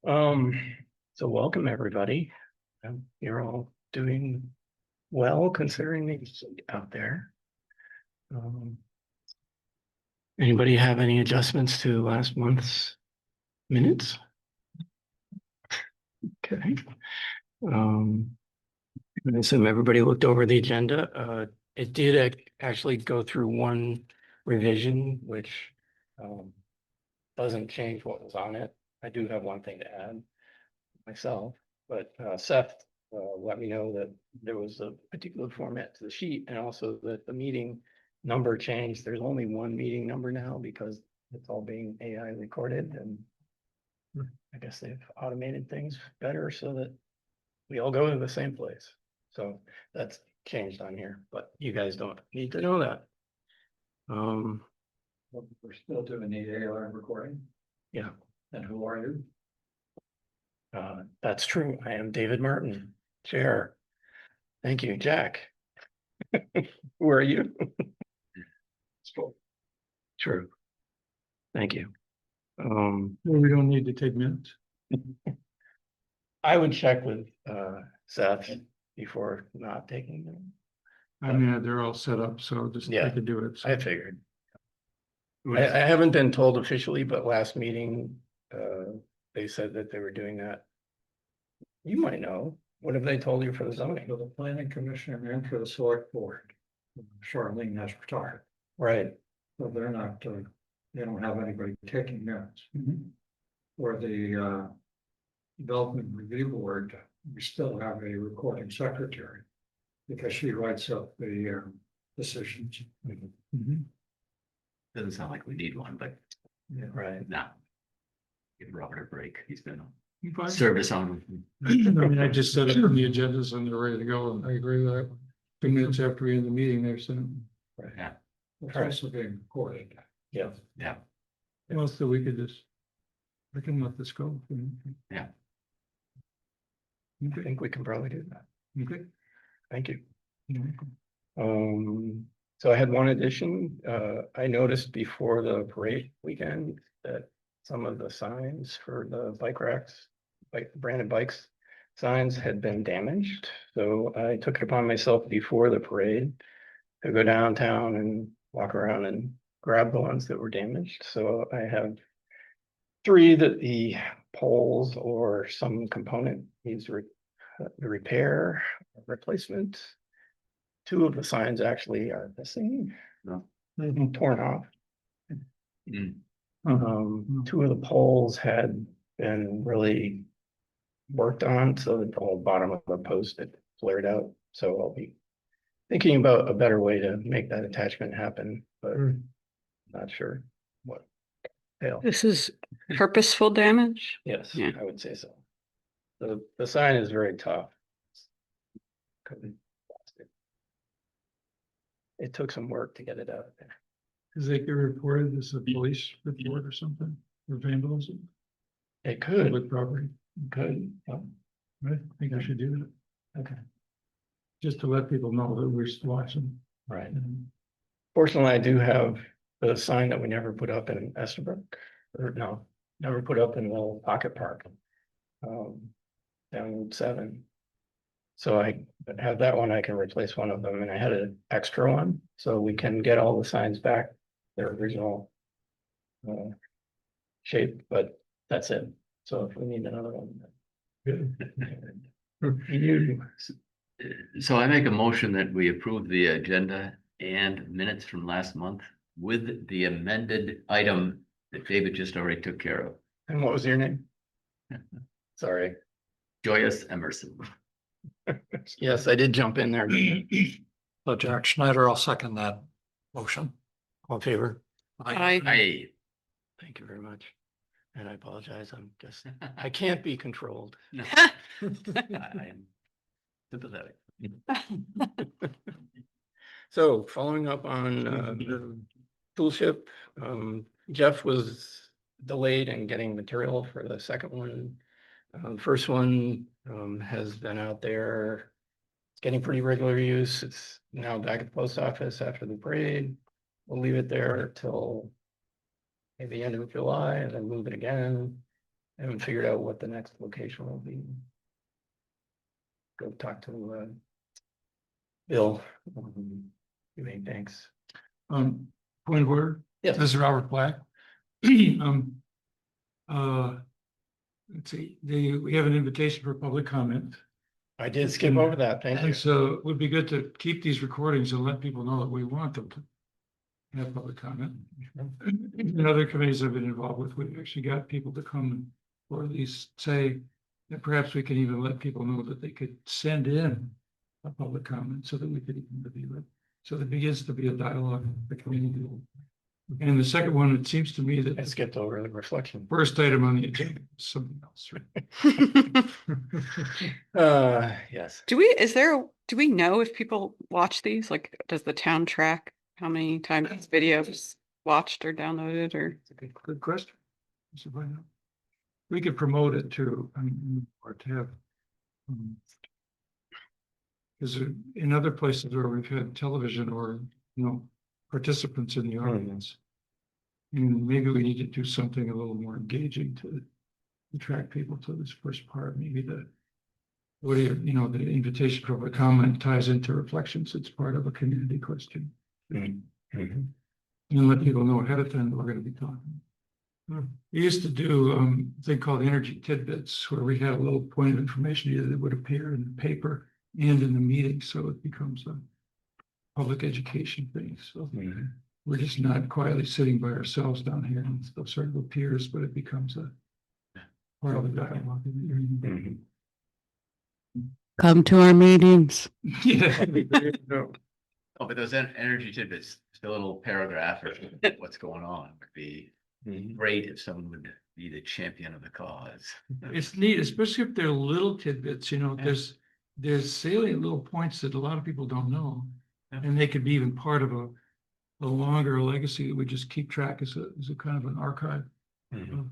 Um, so welcome, everybody. You're all doing well considering the heat out there. Anybody have any adjustments to last month's minutes? Okay. I assume everybody looked over the agenda. It did actually go through one revision, which doesn't change what was on it. I do have one thing to add myself, but Seth let me know that there was a particular format to the sheet and also that the meeting number changed. There's only one meeting number now because it's all being AI recorded, and I guess they've automated things better so that we all go to the same place. So that's changed on here, but you guys don't need to know that. We're still doing the AI recording. Yeah. And who are you? That's true. I am David Martin, Chair. Thank you, Jack. Who are you? True. Thank you. Well, we don't need to take minutes. I would check with Seth before not taking them. I mean, they're all set up, so just Yeah, I could do it. I figured. I haven't been told officially, but last meeting, they said that they were doing that. You might know. What have they told you for the zoning? For the planning commission and for the select board. Charlene has retired, Right. so they're not, they don't have anybody taking minutes. For the development review board, we still have a recording secretary. Because she writes up the decisions. Doesn't sound like we need one, but Yeah. Right. no. Give Robert a break. He's been You on fine? service on. I mean, I just set up the agendas and they're ready to go, and I agree with that. 2 minutes after we end the meeting, they're sent. Yeah, It's also being recorded. Yeah. yeah. Well, so we could just. We can let this go. Yeah. I think we can probably do that. Okay. Thank you. Okay. So I had one addition. I noticed before the parade weekend that some of the signs for the bike racks, like branded bikes, signs had been damaged. So I took it upon myself before the parade to go downtown and walk around and grab the ones that were damaged. So I have 3 that the poles or some component needs repair, replacement. 2 of the signs actually are missing. No. They've been torn off. Mm. 2 of the poles had been really worked on, so that the whole bottom of the post had flared out. So I'll be thinking about a better way to make that attachment happen, but not sure what. This is purposeful damage? Yes, Yeah. I would say so. The sign is very tough. It took some work to get it out of there. Cause they get reported as a police report or something, or vandalism, It could, public property. yeah. I think I should do that, Okay, just to let people know that we're watching. right. And Fortunately, I do have the sign that we never put up in Estabrook, or no, never put up in the Pocket Park. Down Route 7. So I have that one, I can replace one of them, and I had an extra one, so we can get all the signs back, their original shape, but that's it. So if we need another one. You, So I make a motion that we approve the agenda and minutes from last month with the amended item that David just already took care of. and what was your name? Sorry. Joyous Emerson. Yes, I did jump in there. So Jack Schneider, I'll second that motion. All in favor? I Aye. Thank you very much. And I apologize, I can't be controlled. No. I am sympathetic. So following up on the toolship, Jeff was delayed in getting material for the second one. First one has been out there. It's getting pretty regular use. It's now back at the post office after the parade. We'll leave it there till maybe the end of July and then move it again. Haven't figured out what the next location will be. Go talk to Bill. Thanks. Point of order. Yes. This is Robert Black. Uh, let's see, we have an invitation for public comment. I did skip over that. Thank you. And so it would be good to keep these recordings and let people know that we want them to have public comment. In other committees I've been involved with, we've actually got people to come or at least say that perhaps we can even let people know that they could send in a public comment so that we could even review it. So there begins to be a dialogue with the community. And the second one, it seems to me that I skipped over the reflection. first item on the agenda is something else, right? Yes. Do we know if people watch these? Like, does the town track how many times this video is watched or downloaded or? It's a good question. So why not? We could promote it too, I mean, or to have. Because in other places where we've had television or, participants in the audience. And maybe we need to do something a little more engaging to attract people to this first part, maybe the invitation for a comment ties into reflections. It's part of a community question. And let people know ahead of time that we're going to be talking. We used to do a thing called energy tidbits where we had a little point of information either that would appear in the paper and in the meeting. So it becomes a public education thing. So we're just not quietly sitting by ourselves down here and stuff sort of appears, but it becomes a part of the dialogue. Come to our meetings. Yeah. Oh, but those energy tidbits, just a little paragraph or what's going on would be great if someone would be the champion of the cause. It's neat, especially if they're little tidbits, there's salient little points that a lot of people don't know. Yeah. And they could be even part of a longer legacy that we just keep track as a kind of an archive of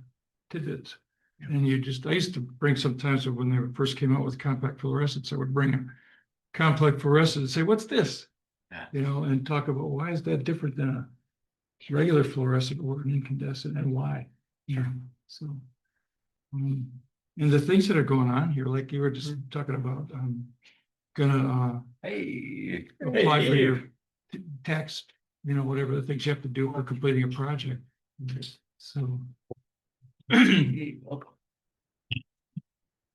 tidbits. And I used to bring sometimes when they first came out with compact fluorescence, I would bring a compact fluorescent and say, what's this? Yeah. And talk about why is that different than a regular fluorescent or an incandescent and why? So, and the things that are going on here, like you were just talking about, gonna apply for your tax, whatever the things you have to do for completing a project. So.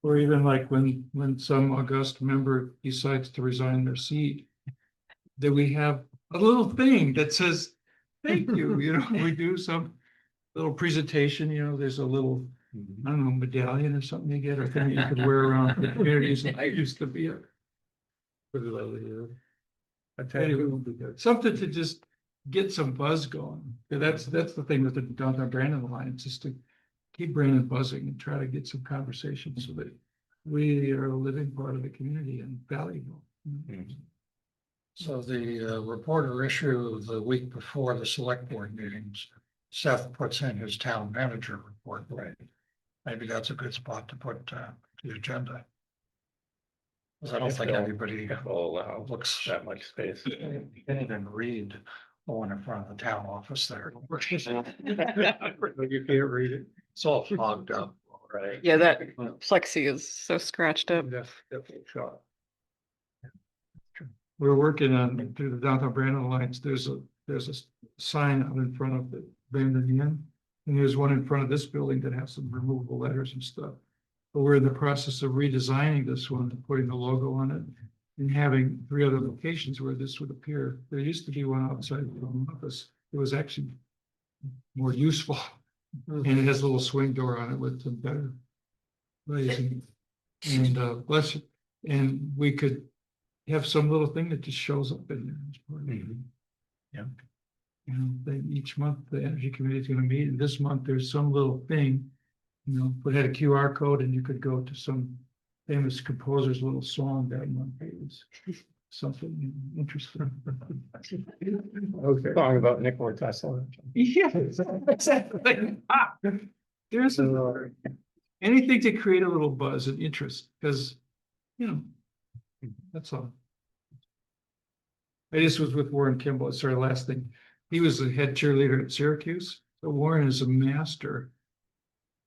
Or even like when some august member decides to resign their seat, that we have a little thing that says, thank you, we do some little presentation, there's a little, I don't know, medallion or something you get, or thing you could wear around the communities. I used to be something to just get some buzz going. That's the thing with the Downtown Brandon Alliance, is to keep Brandon buzzing and try to get some conversation so that we are a living part of the community and valuable. So the reporter issue the week before the select board meetings, Seth puts in his town manager report. Right. Maybe that's a good spot to put the agenda. 'Cause I don't think anybody will allow looks that much space. can't even read the one in front of the town office there. You can't read it. It's all fogged up. Right. Yeah, that plexi is so scratched up. Definitely shot. We're working on through the Downtown Brandon Alliance. There's a sign out in front of the Brandon Inn. And there's one in front of this building that has some removable letters and stuff. But we're in the process of redesigning this one, putting the logo on it and having 3 other locations where this would appear. There used to be one outside the office. It was actually more useful. And it has a little swing door on it with some better raising. And bless it. And we could have some little thing that just shows up in there. As part of it. Yeah. Each month the energy committee is going to meet, and this month there's some little thing, but had a QR code, and you could go to some famous composer's little song that month. It was something interesting. Okay. Song about Nikola Tesla. Yeah, exactly. There's anything to create a little buzz and interest, because that's all. I just was with Warren Kimball. Sorry, last thing. He was the head cheerleader at Syracuse. So Warren is a master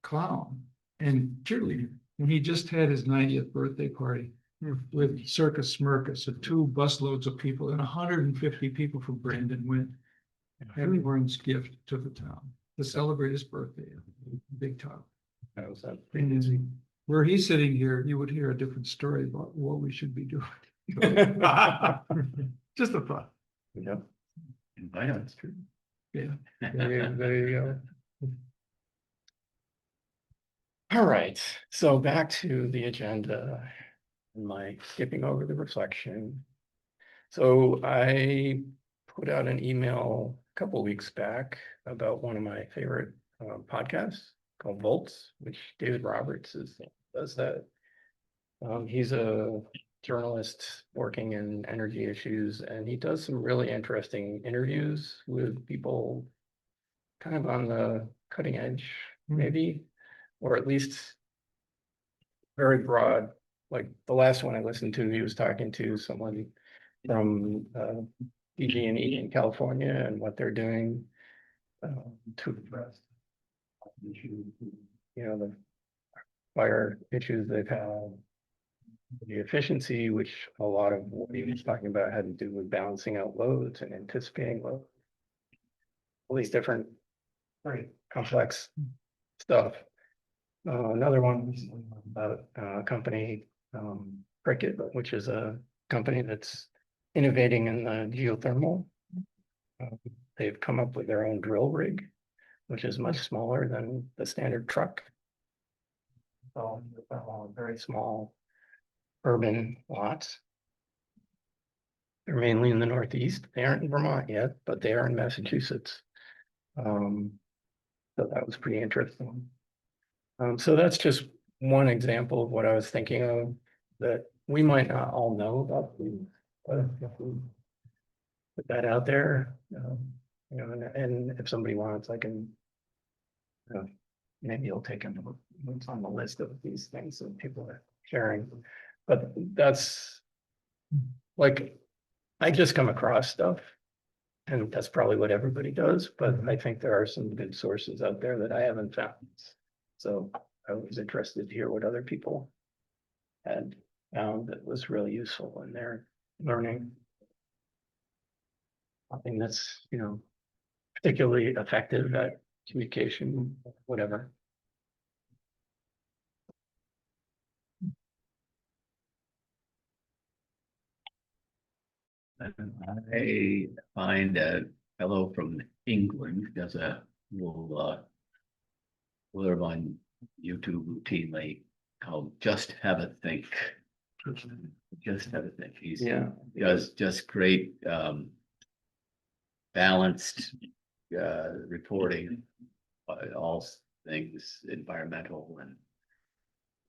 clown. and cheerleading. And he just had his 90th birthday party with Circus Smirkus, and 2 busloads of people, and 150 people from Brandon went. Everyone's gift to the town to celebrate his birthday. Big time. That was that. And where he's sitting here, you would hear a different story about what we should be doing. Just a thought. Yep. Invite us. Yeah. There you go. All right, so back to the agenda. Am I skipping over the reflection? So I put out an email a couple weeks back about one of my favorite podcasts called Volts, which David Roberts does that. He's a journalist working in energy issues, and he does some really interesting interviews with people kind of on the cutting edge, maybe, or at least very broad. Like the last one I listened to, he was talking to someone from PG&E in California and what they're doing to address, the fire issues they've had, the efficiency, which a lot of what he was talking about had to do with balancing out loads and anticipating loads. All these different, very complex stuff. Another one was about a company, Cricket, which is a company that's innovating in the geothermal. They've come up with their own drill rig, which is much smaller than the standard truck. So very small urban lots. They're mainly in the Northeast. They aren't in Vermont yet, but they are in Massachusetts. So that was pretty interesting. So that's just one example of what I was thinking of that we might not all know about, but if we put that out there, and if somebody wants, I can, maybe you'll take them what's on the list of these things that people are sharing. But that's like, I just come across stuff, and that's probably what everybody does, but I think there are some good sources out there that I haven't found. So I was interested to hear what other people had found that was really useful in their learning. I think that's, particularly effective at communication, whatever. I find a fellow from England does a little blurb on YouTube routinely called "Just Have a Think." Just have a think. He's does just great balanced reporting, all things environmental and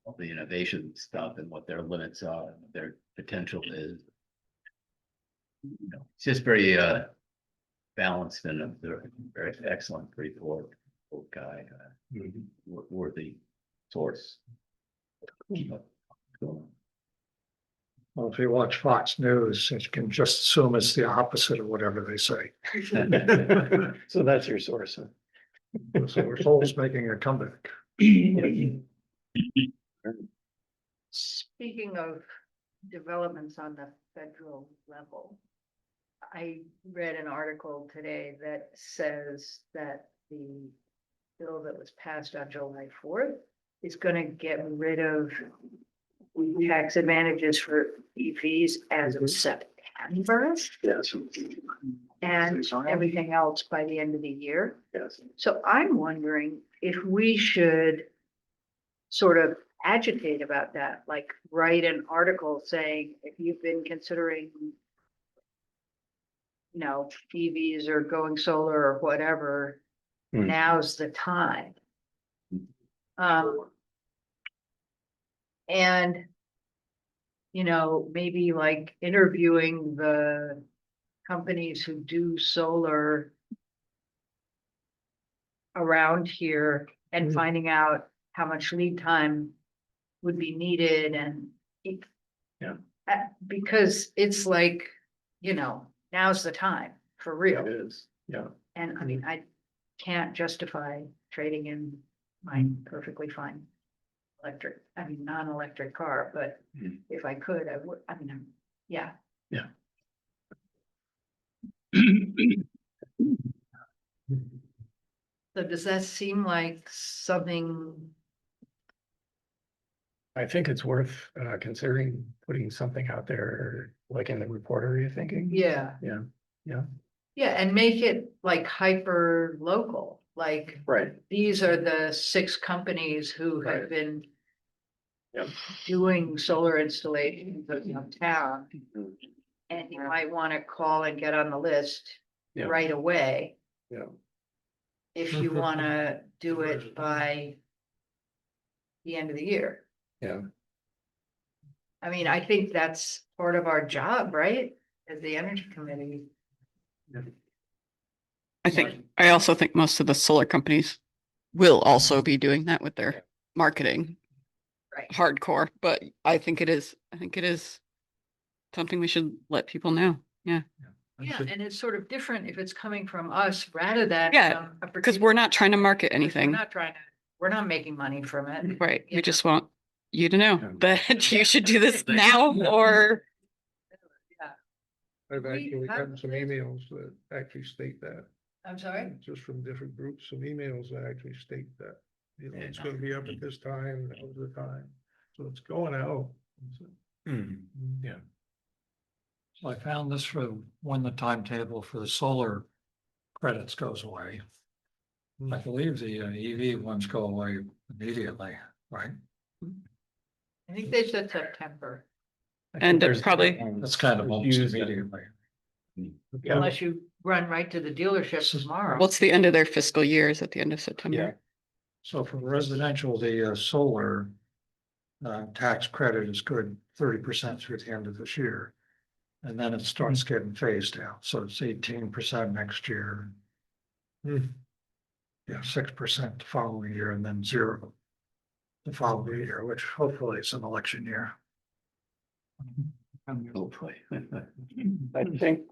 all the innovation stuff and what their limits are, and what their potential is. It's just very balanced and a very excellent report guy, worthy source. Well, if you watch Fox News, you can just assume it's the opposite of whatever they say. So that's your source. So we're always making a comeback. Speaking of developments on the federal level, I read an article today that says that the bill that was passed on July 4th is going to get rid of tax advantages for EVs as of September. Yes. And everything else by the end of the year. Yes. So I'm wondering if we should sort of agitate about that, like write an article saying, if you've been considering, EVs or going solar or whatever, now's the time. And, maybe like interviewing the companies who do solar around here and finding out how much lead time would be needed and because it's like, now's the time for real. It is, yeah. And I mean, I can't justify trading in mine perfectly fine electric, I mean, non-electric car, but Hmm. if I could, I would, I mean, yeah. So does that seem like something? I think it's worth considering putting something out there, like in the report, are you thinking? Yeah, Yeah, yeah, and make it like hyper local, like right. these are the 6 companies who have Right. been Yep. doing solar installations in town. Mhm. And you might want to call and get on the list Yeah. right away. Yeah. If you want to do it by the end of the year. Yeah. I mean, I think that's part of our job, right? As the energy committee. I also think most of the solar companies will also be doing that with their marketing. Right. Hardcore, but I think it is something we should let people know. Yeah. Yeah, and it's sort of different if it's coming from us rather than. Yeah, a Because we're not trying to market particular- anything, we're not making money from it. right? you We know. just want you to know Yeah. that you should do this now or Yeah, I've We actually have gotten some this- emails that actually state that, I'm sorry. just from different groups, some emails that actually state that. You know, it's gonna be up at this time, that was the time, so it's going out. Yeah. So I found this for when the timetable for the solar credits goes away. I believe the EV ones go away immediately, right? I think they said September, And it probably- That's kind of almost Use that. immediately. Yeah. unless you run right to the dealership tomorrow. what's the end of their fiscal years at the end of Yeah. September? So for residential, the solar tax credit is good 30% through the end of this year. And then it starts getting phased out, so it's 18% next year. Yeah, 6% the following year and then 0 the following year, which hopefully is an election year. Hopefully. I think.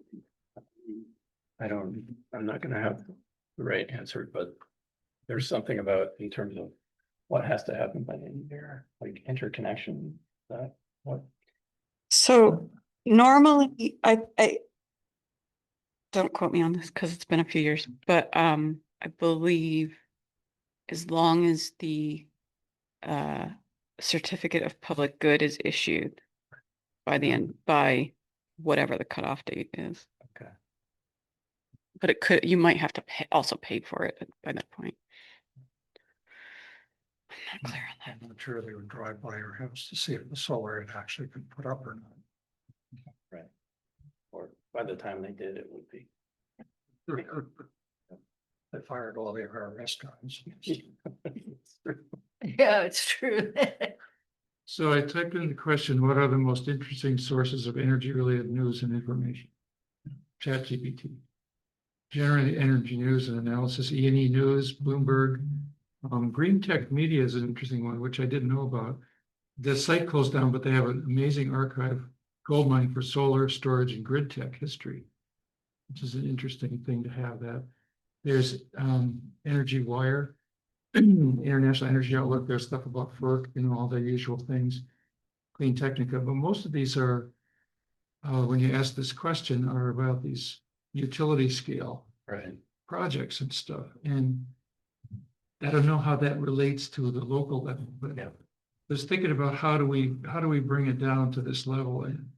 I'm not gonna have the right answer, but there's something about in terms of what has to happen by the end of the year, like interconnection, that, what? So normally, I don't quote me on this because it's been a few years, but I believe as long as the certificate of public good is issued by the end, by whatever the cutoff date is. Okay. But you might have to also pay for it by that point. I'm not clear on that. I'm not sure they would drive by your house to see if the solar had actually been put up or not. Right. Or by the time they did, it would be. They fired all their restaurants. Yeah, it's true. So I typed in the question, what are the most interesting sources of energy related news and information? ChatGPT. Generally energy news and analysis, E&E News, Bloomberg. Green Tech Media is an interesting one, which I didn't know about. The site closed down, but they have an amazing archive, goldmine for solar storage and grid tech history, which is an interesting thing to have that. There's Energy Wire, International Energy Outlook, there's stuff about FERC, all the usual things, Clean Technica, but most of these are, when you ask this question, are about these utility scale Right. projects and stuff. And I don't know how that relates to the local level, but Yeah. I was thinking about how do we bring it down to this level? And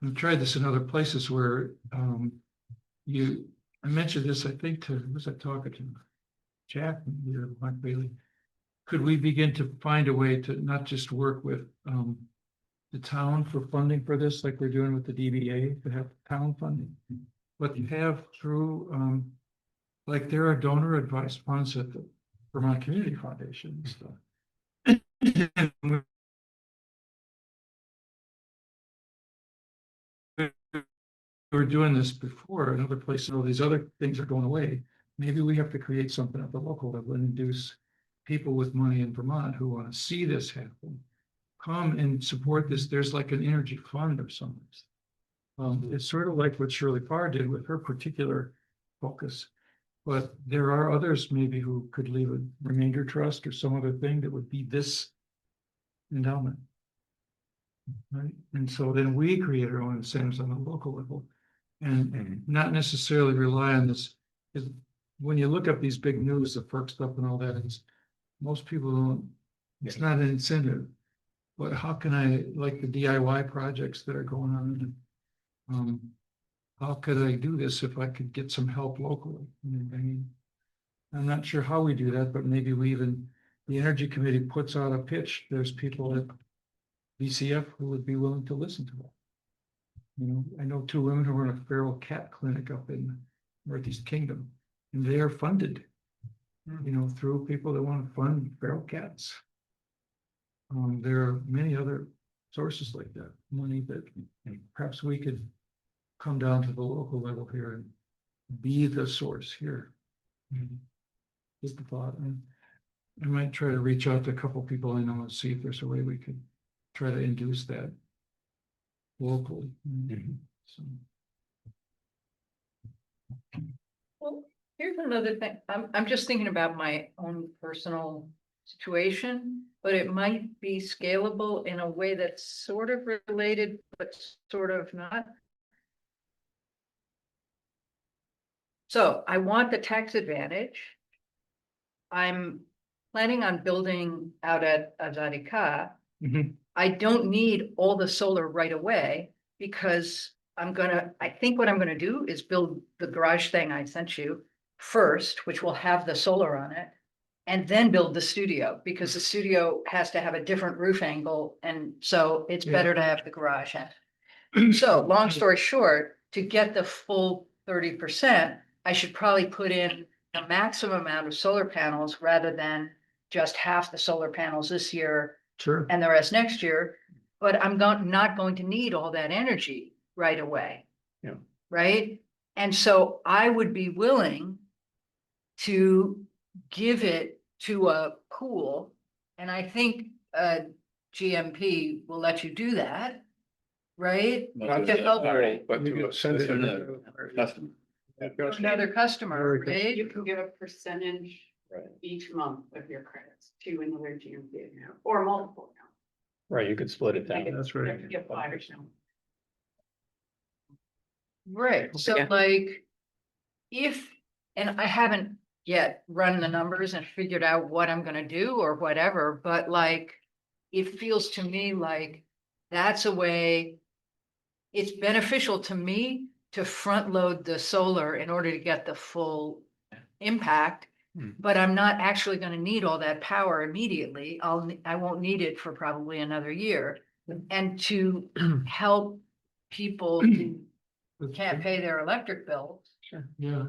I've tried this in other places where I mentioned this, I think, who was I talking to? Jack, or Mike Bailey. Could we begin to find a way to not just work with the town for funding for this, like we're doing with the DBA, to have town funding, but to have through like there are donor advised funds at the Vermont Community Foundation and stuff. We were doing this before in other places, all these other things are going away. Maybe we have to create something at the local level and induce people with money in Vermont who want to see this happen. Come and support this. There's like an energy fund or something. It's sort of like what Shirley Farr did with her particular focus. But there are others maybe who could leave a remainder trust or some other thing that would be this endowment. Right, and so then we create our own incentives on the local level. And not necessarily rely on this, is when you look up these big news, the FERC stuff and all that, it's, most people don't, it's not an incentive. But how can I, like the DIY projects that are going on? How could I do this if I could get some help locally? I mean, I'm not sure how we do that, but maybe we even, the Energy Committee puts out a pitch, there's people at BCF who would be willing to listen to it. You know, I know two women who run a feral cat clinic up in Northeast Kingdom, and they are funded, you know, through people that want to fund feral cats. There are many other sources like that, money that perhaps we could come down to the local level here and be the source here. Just a thought, and I might try to reach out to a couple people I know and see if there's a way we could try to induce that locally. So, Well, here's another thing. I'm just thinking about my own personal situation, but it might be scalable in a way that's sort of related, but sort of not. So I want the tax advantage. I'm planning on building out at Azadika. mhm. I don't need all the solar right away because I think what I'm gonna do is build the garage thing I sent you first, which will have the solar on it. And then build the studio, because the studio has to have a different roof angle, and so it's Yeah. better to have the garage in. So, long story short, to get the full 30%, I should probably put in a maximum amount of solar panels rather than just half the solar panels this year Sure. and the rest next year. But I'm not going to need all that energy right away. Yeah. Right? And so I would be willing to give it to a pool, and I think GMP will let you do that, right? Not To help But You to could send it to another customer. another customer, right? You can give a percentage Right. each month of your credits to another GMP account or multiple accounts. Right, you could split it Like down. That's you right. have to get 5 or something. Right, so Yeah. like, if, and I haven't yet run the numbers and figured out what I'm gonna do or whatever, but like, it feels to me like that's a way. It's beneficial to me to front load the solar in order to get the full impact. Mhm. But I'm not actually gonna need all that power immediately. I won't need it for probably another year. And to help people who can't pay their electric bills, Yeah,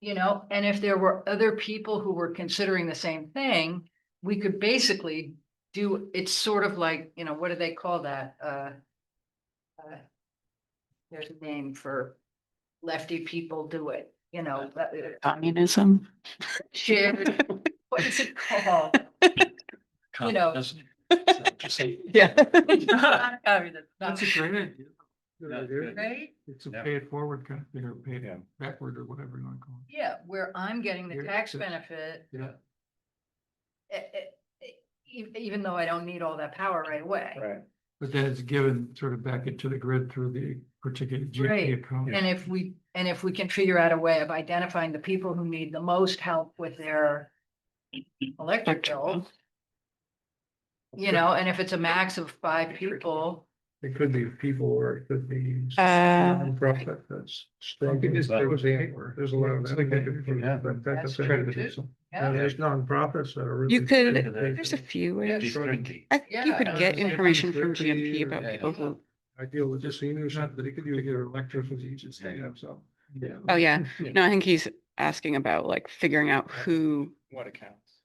you know, and if there were other people who were considering the same thing, we could basically do, it's sort of like, you know, what do they call that? There's a name for lefty people do it, you know, Communism. shared, what is it called? You know. Yeah. Not communism, that's a no, great idea. Good Yeah, idea. good. right? It's a Yeah. pay it forward kind of thing, or pay Yeah. it backward or whatever you want to call Yeah, where I'm getting the Here, tax yes. benefit, it. Yeah. even though I don't need all that power right away. Right, But then it's given sort of back into the grid through the particular GP Right. account. And if we can figure out a way of identifying the people who need the most help with their electric bill, you know, and if it's a max of 5 people, It could be people or it could be. Nonprofit that's. There's a lot of that. That's true too. Yeah. There's nonprofits that are really. You could, there's a few ways. It's tricky. I think you Yeah. could get information from GMP Yeah, about yeah. people who, I deal with just seniors, but it could be your electricity, just, Yeah. so. Yeah. oh yeah, Yeah. no, I think he's asking about like figuring out who, what accounts?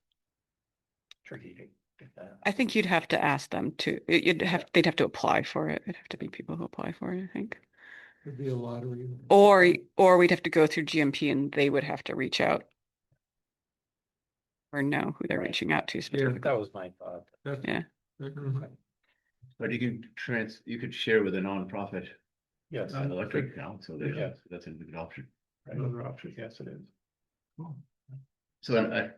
Tricky to get that. I think you'd have to ask them to, they'd have to apply for it. It'd have to be people who apply for it, I think. Could be a lottery. Or we'd have to go through GMP and they would have to reach out. Or know who they're Right. reaching out to specifically. That was my thought. That's- Yeah. But you can you could share with a nonprofit Yes, an electric account, so Yes. that's a good option. right. Another option. Yes, it is. Cool. So, go ahead.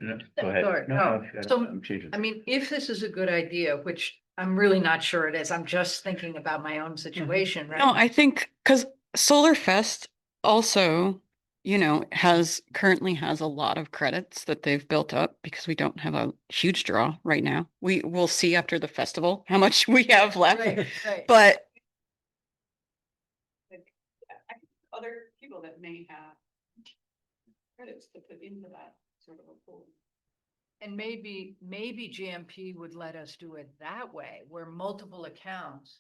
Sorry, no. So, I'm changing. I mean, if this is a good idea, which I'm really not sure it is, I'm just thinking about my own situation, right? No, I think, because Solar Fest also, currently has a lot of credits that they've built up because we don't have a huge draw right now. We will see after the festival how much we have left, Right, right. but Other people that may have credits to put into that sort of a pool. And maybe GMP would let us do it that way, where multiple accounts.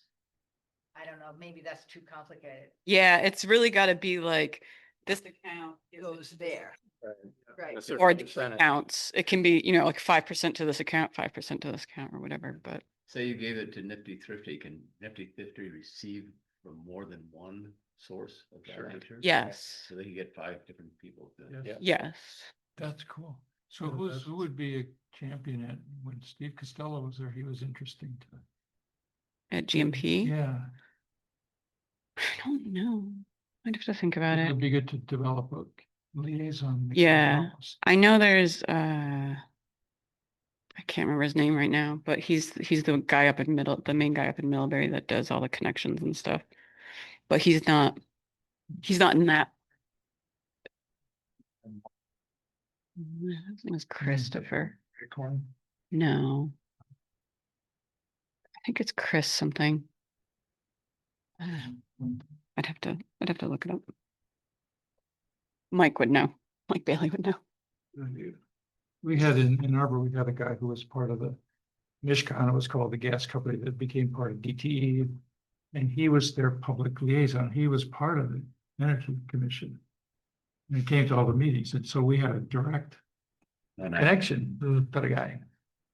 I don't know, maybe that's too complicated, yeah, it's really got to be like this account goes there, right? A certain or the percentage. accounts. It can be, like 5% to this account, 5% to this account or whatever, but Say you gave it to Nifty Thrifty, can Nifty Thrifty receive from more than one source of Sure. that nature? yes, So they can get 5 different people. to- Yes. yes. That's cool. So Yeah, who would be a champion at, when Steve Costello was there, he was interesting to. At GMP? Yeah. I don't know. I'd have to think about It it. would be good to develop a liaison. between Yeah. those. I know there's I can't remember his name right now, but he's the guy up in the main guy up in Middlebury that does all the connections and stuff. But he's not in that. His name is Christopher. Acorn. No. I think it's Chris something. I'd have to look it up. Mike would know. Mike Bailey would know. We had in Arbor, we had a guy who was part of the Mishcon, it was called the gas company that became part of DTE. And he was their public liaison. He was part of the Energy Commission. And he came to all the meetings. And so we had a direct No, no. connection to the guy.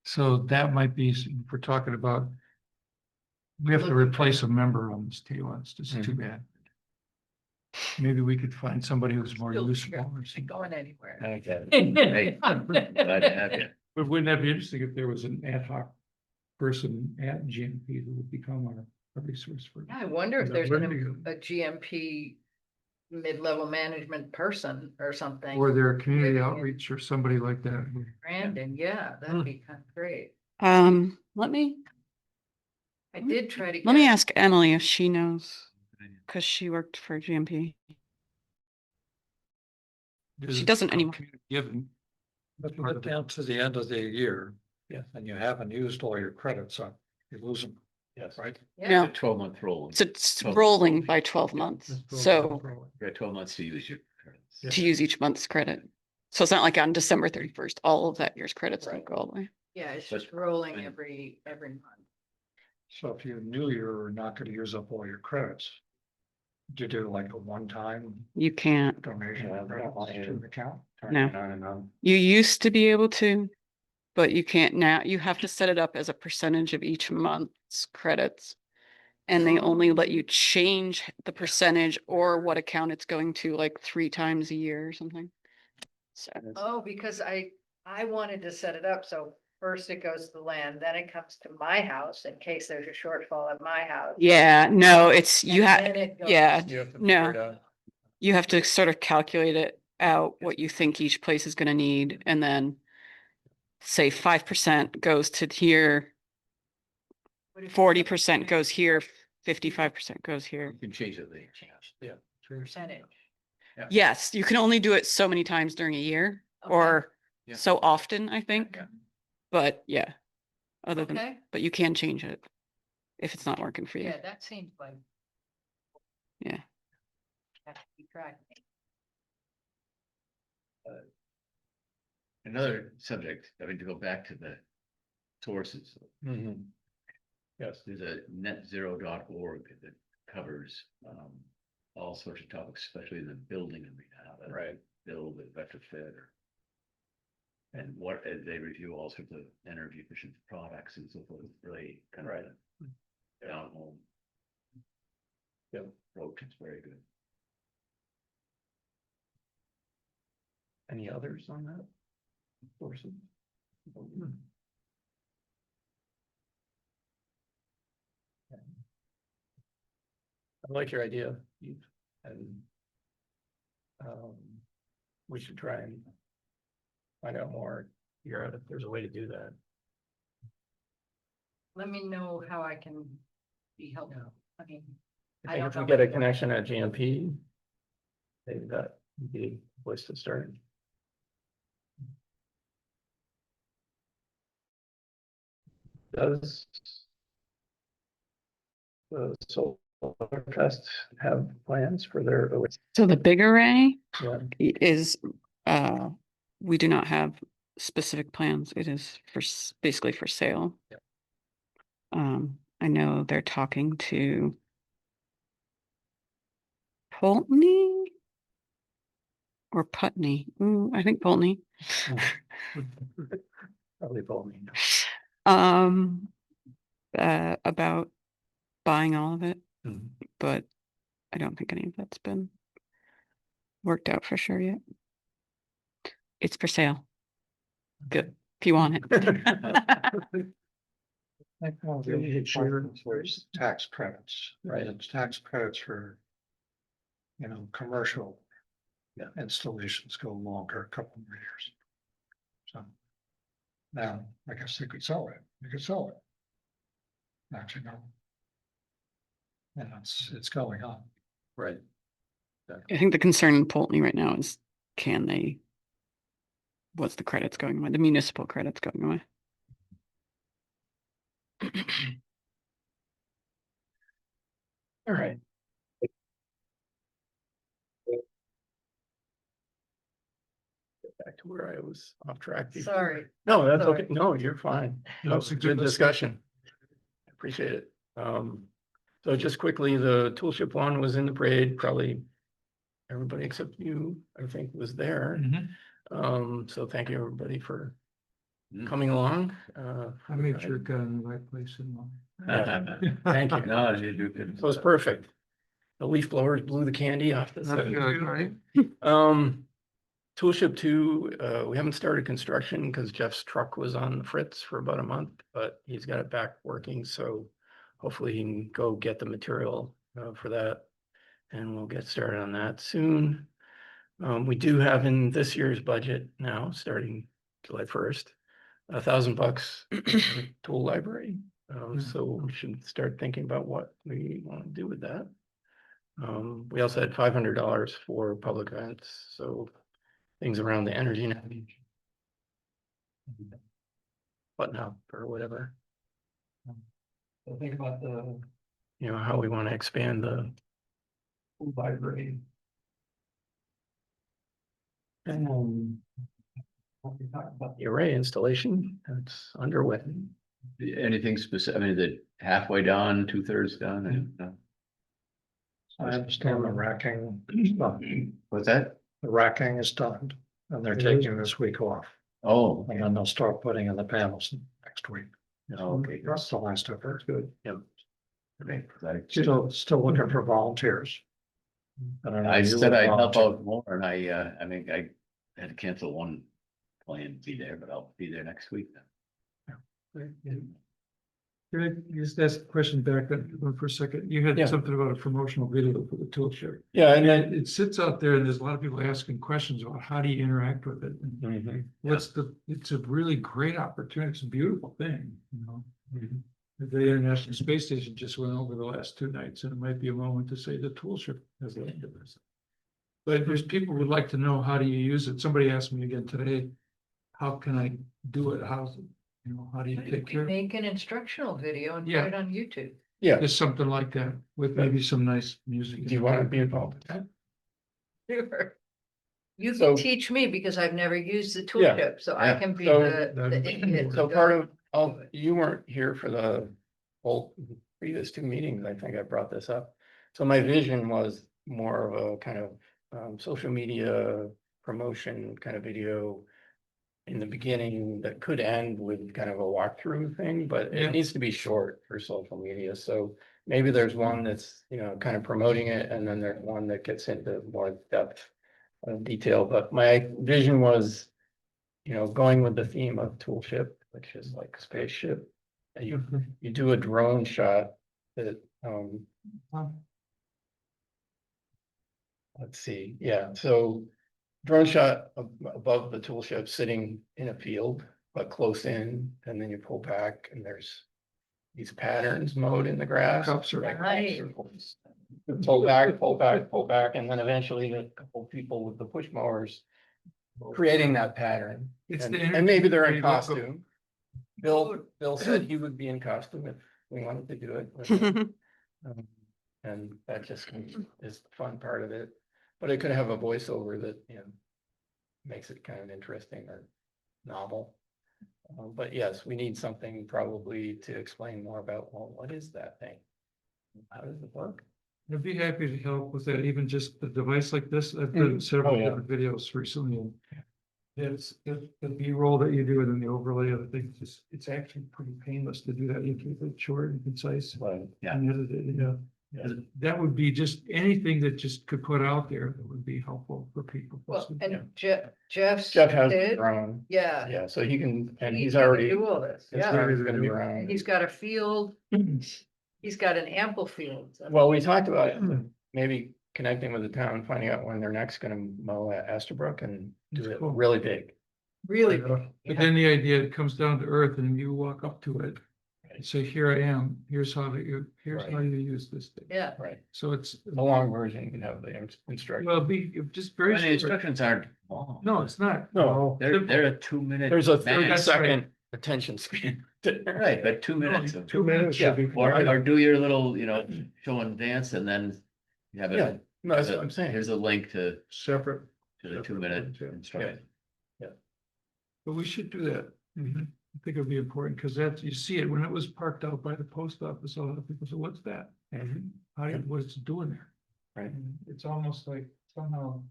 So that might be, if we're talking about, we have to replace a member on this table. It's just too bad. Maybe we could find somebody who's more Still useful or Ain't something. going anywhere. Okay. Hey, glad to have you. But wouldn't that be interesting if there was an ad hoc person at GMP who would become our resource for? I wonder if Yeah, there's where a do you- GMP mid-level management person or something. Or their community living in outreach or somebody like that. Brandon, yeah, that'd be kind of great. Let me I did try to. let me get- ask Emily if she knows, because she worked for GMP. She doesn't anymore. Given. But you get down to the end of the year. Yeah. And you haven't used all your credits up, you lose them, Yes. right? Yeah, No, 12-month rolling. so it's 12 rolling by 12 months. So You got 12 months to use your credits. to use each month's credit. So it's not like on December 31st, all of that year's credits don't go all the way. yeah, it's But- just rolling every month. So if you knew you were not gonna use up all your credits. Do you do like a one-time You can't. donation Yeah, of credits to the account? No. No. You used to be able to, but you can't now. You have to set it up as a percentage of each month's credits. And they only let you change the percentage or what account it's going to like 3 times a year or something. So, Oh, because I wanted to set it up, so first it goes to the land, then it comes to my house in case there's a shortfall at my house. yeah, no, it's, you And have, then it goes- yeah, You have to No. figure it out. you have to sort of calculate it out, what you think each place is gonna need, and then say 5% goes to here, What if- 40% goes here, 55% goes here. You can change it later. Yeah. Percentage. Yes, you can only do it so many times during a year, Okay. or Yeah. so often, I think. Yeah. But yeah, other than, Okay, but you can change it if it's not working for you. yeah, that seems like. Yeah. Have to keep track. Another subject, I mean, to go back to the sources. Yes. There's a netzero.org that covers all sorts of topics, especially in the building arena, how to Right. build and retrofit or. And what, they review all sorts of energy efficient products and so forth, really kind of. Right. Down home. Yep. Approach, it's very good. Any others on that? Sources? I like your idea, Steve, and we should try and find out more, figure out if there's a way to do that. Let me know how I can be helpful. I mean, I I think don't if we know get a what- connection at GMP, maybe that would be a place to start. Does the Solar Fest have plans for their, So the big array yeah, is, we do not have specific plans. It is basically for sale. Yeah. I know they're talking to Pulteney or Putney. I think Pulteney. probably told me. Um, about buying all of it, Mhm. but I don't think any of that's been worked out for sure yet. It's for sale. Good, if you want it. I think one of the other requirements was tax credits, Right. It's tax credits for. Commercial. Yeah. Installations go longer, a couple more years. So. Now, I guess they could sell it, Actually, no. And it's going on. Right. I think the concern in Pulteney right now is, what's the credits going away, the municipal credits going away? All right. Get back to where I was off track before. Sorry. No, that's Sorry. okay. No, you're fine. No, No, it's a good good discussion. Appreciate it. So just quickly, the toolship one was in the parade, probably everybody except you, I think, was there. So thank you, everybody, for coming along. I made sure it got in the right place in mind. Thank you. No, you do good. So it's perfect. The leaf blowers blew the candy off the That's side. good, right? Toolship 2, we haven't started construction because Jeff's truck was on the fritz for about a month, but he's got it back working, so hopefully he can go get the material for that. And we'll get started on that soon. We do have in this year's budget now, starting July 1st, $1,000 tool library. So we should start thinking about what we want to do with that. We also had $500 for public events, so things around the energy navigation, button up or whatever. So think about how we want to expand the library. And we'll be talking about the array installation that's underway. Anything specific, I mean, is it halfway done, 2/3 done? I understand the racking, What's that? the racking is done, and they're It is. taking this week off, Oh, and then they'll start putting in the panels next week. okay. That's the last of it. Good. Okay. Still looking for volunteers. don't know I if you said would I'd help volunteer. out more and I mean, I had to cancel one plan to be there, but I'll be there next week then. Can I just ask a question back on for a second? You had Yeah. something about a promotional video for the tool shed. Yeah, and And then. it sits out there and there's a lot of people asking questions about how do you interact with it? And Mhm. it's a really great opportunity. It's a beautiful thing, you know? The International Space Station just went over the last 2 nights, and it might be a moment to say the tool shed has a link to this. But there's people who would like to know, how do you use it? Somebody asked me again today, how can I do it? How do you take care of it? Make an instructional video and Yeah. put it on YouTube. Yeah, Just something like that, with maybe some nice music. do you want to be involved with that? Sure. You So- can teach me because I've never used the Yeah. tooltip, so I Yeah. can be So- the idiot. So who part doesn't of, do it. you weren't here for the whole previous 2 meetings, I think I brought this up. So my vision was more of a kind of social media promotion kind of video in the beginning that could end with kind of a walkthrough thing, but Yeah. it needs to be short for social media. So maybe there's one that's, kind of promoting it, and then there's one that gets into more depth of detail. But my vision was, going with the theme of toolship, which is like spaceship. And you do a drone shot that, let's see, yeah, so drone shot above the tool shed sitting in a field, but close in, and then you pull back and there's these patterns mowed in the grass. Crop circles. like crop Right. circles. Pull back, pull back, pull back, and then eventually a couple people with the push mowers creating that pattern. It's And the and maybe they're in energy logo. costume. Bill said he would be in costume if we wanted to do it. with him. And that just is the fun part of it, but it could have a voiceover that, makes it kind of interesting or novel. But yes, we need something probably to explain more about, well, what is that thing? How does it work? I'd be happy to help with that, even just a device like this. I've done several Oh, yeah. different videos recently. And it's the B-roll that you do and then the overlay of the thing, it's actually pretty painless to do that. You keep it short and concise. Right. Yeah. And edit it, yeah. That would be just anything that just could put out there that would be helpful for people. Well, Yeah. and Jeff Jeff has did, drone, yeah. yeah, so he can, and He he's can already. Do all this, his yeah. drone's gonna be And around. he's got a field, he's got an ample field. Well, we talked about it, maybe connecting with the town, finding out when they're next gonna mow at Estabrook and do That's it cool. really big. Really, But then the idea, it comes down to earth and you walk up to it and say, here I am, here's how you use this thing. yeah. Right, So it's, the long version, you can have the instructions. well, be just very. And the short. instructions aren't long. No, it's not. No, They're a 2 minute. There's a max. 30-second attention span. Right, but 2 minutes of. 2 minutes should be. Or do your little, show and dance and then you have Yeah, it. no, that's what I'm saying. Here's a link to Separate. the 2 minute ones, yeah. instruction. But we should do that. I think it'd be important because that's, you see it when it was parked out by the post office, a lot of people say, what's that? What's it doing there? Right. And it's almost like somehow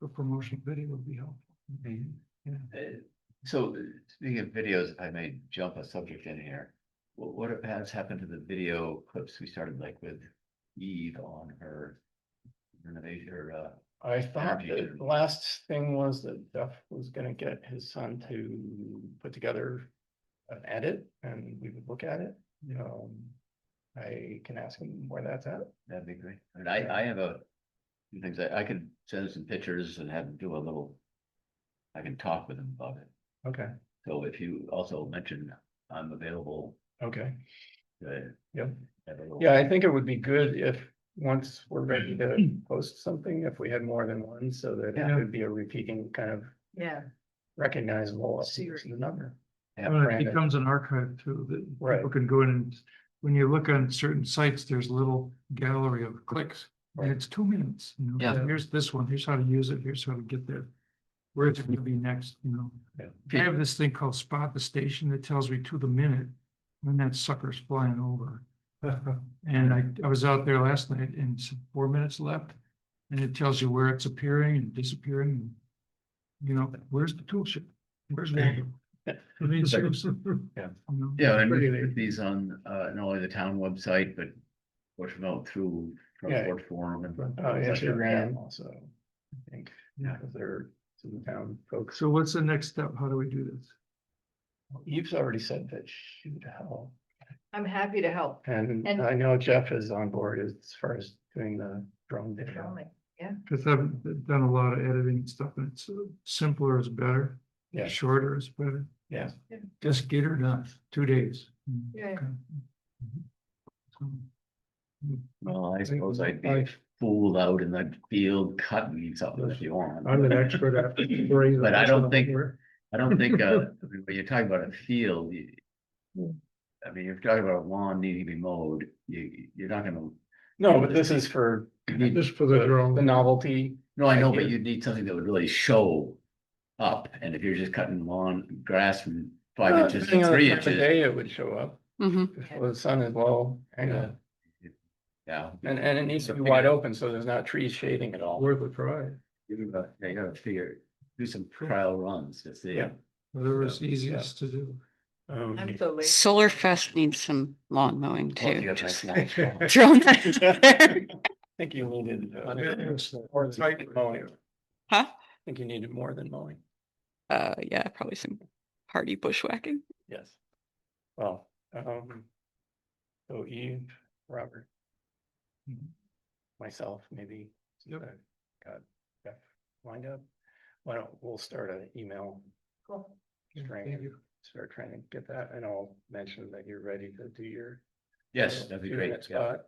a promotional video would be helpful. Yeah. So speaking of videos, if I may jump a subject in here, what has happened to the video clips we started like with Eve on her renovation or I thought Energy. that the last thing was that Jeff was gonna get his son to put together an edit and we would look at it. I can ask him where that's at. that'd be great. And I have a few things I could send some pictures and have him do a little. I can talk with him about it. Okay, So if you also mention I'm available. okay. Yep. have a little- Yeah, I think it would be good if, once we're ready to post something, if we had more than one, so that it Yeah. could be a repeating kind of Yeah, recognizable Series. the number. Yeah, Well, it branded. becomes an archive too, that Right. people can go in and, when you look on certain sites, there's a little gallery of clicks. And Right. it's 2 minutes, Yeah. Here's this one, here's how to use it, here's how to get there. Where's it gonna be next, I have this thing called Spot the Station that tells me to the minute when that sucker's flying over. And I was out there last night and it's 4 minutes left. And it tells you where it's appearing and disappearing. Where's the tool shed? Where's Waldo? I mean, seriously. Yeah. Yeah, and we Pretty can put neat. these on not only the town website, but push them out through Yeah. Front Porch Forum and. Instagram also, I think, Yeah. because they're some town folks. So what's the next step? How do we do this? Eve's already said that she would help, I'm happy to help. and And- I know Jeff is on board as far as doing the drone video. Filming. Because I've done a lot of editing and stuff and it's simpler is better. Yeah. Shorter is better. Yeah. Just get her done, 2 days. Yeah. Okay. So, Well, I suppose I'd be fooled out in the field cutting something if you want. I'm an expert after three. But I don't think, when you're talking about a field, I mean, you're talking about a lawn needing to be mowed, you're not gonna. No, but this is for. Just for the drone. The novelty. No, I know, but you'd need something that would really show up, and if you're just cutting lawn, grass from 5 inches Depending to on the 3 time of inches. day, it would show up, Mhm. if the sun is low, Yeah. Yeah. and it needs to be wide open, so there's not trees shading at all. Worth a try. You gotta figure, do some trial runs to see. Yeah. Whatever's easiest to do. Absolutely. Solar Fest needs some lawn mowing Well, you too. got Just nice lawns. throwing that out there. I think you needed more than mowing. Huh? I think you needed more than mowing. Yeah, probably some hardy bushwhacking. Yes. Well, so Eve, Robert. Myself, maybe. Yep. God, Jeff, wind up. Why don't, we'll start an email Cool. string and start trying to get that, and I'll mention that you're ready to do your. Yes, that'd be great. 2-minute Yeah. spot.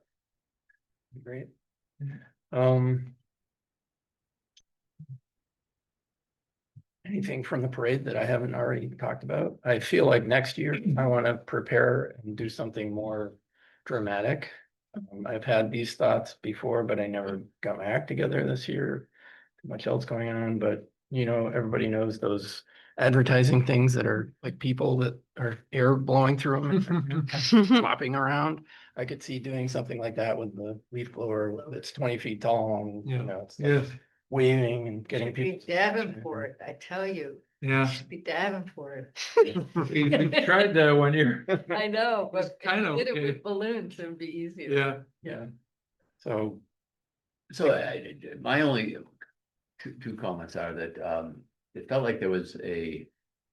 Great. Um. Anything from the parade that I haven't already talked about? I feel like next year I want to prepare and do something more dramatic. I've had these thoughts before, but I never got my act together this year. Too much else going on, but you know, everybody knows those advertising things that are like people that are air blowing through them, flopping around. I could see doing something like that with the leaf blower that's 20 feet tall and, you Yeah. know, it's like Yes, waving and getting Should be people. Davenport, I tell you, yeah. should be Davenport. We tried that one year. I know, It's but kinda did it okay. with balloons, it would be easier. Yeah. Yeah. So, So my only two comments are that it felt like there was a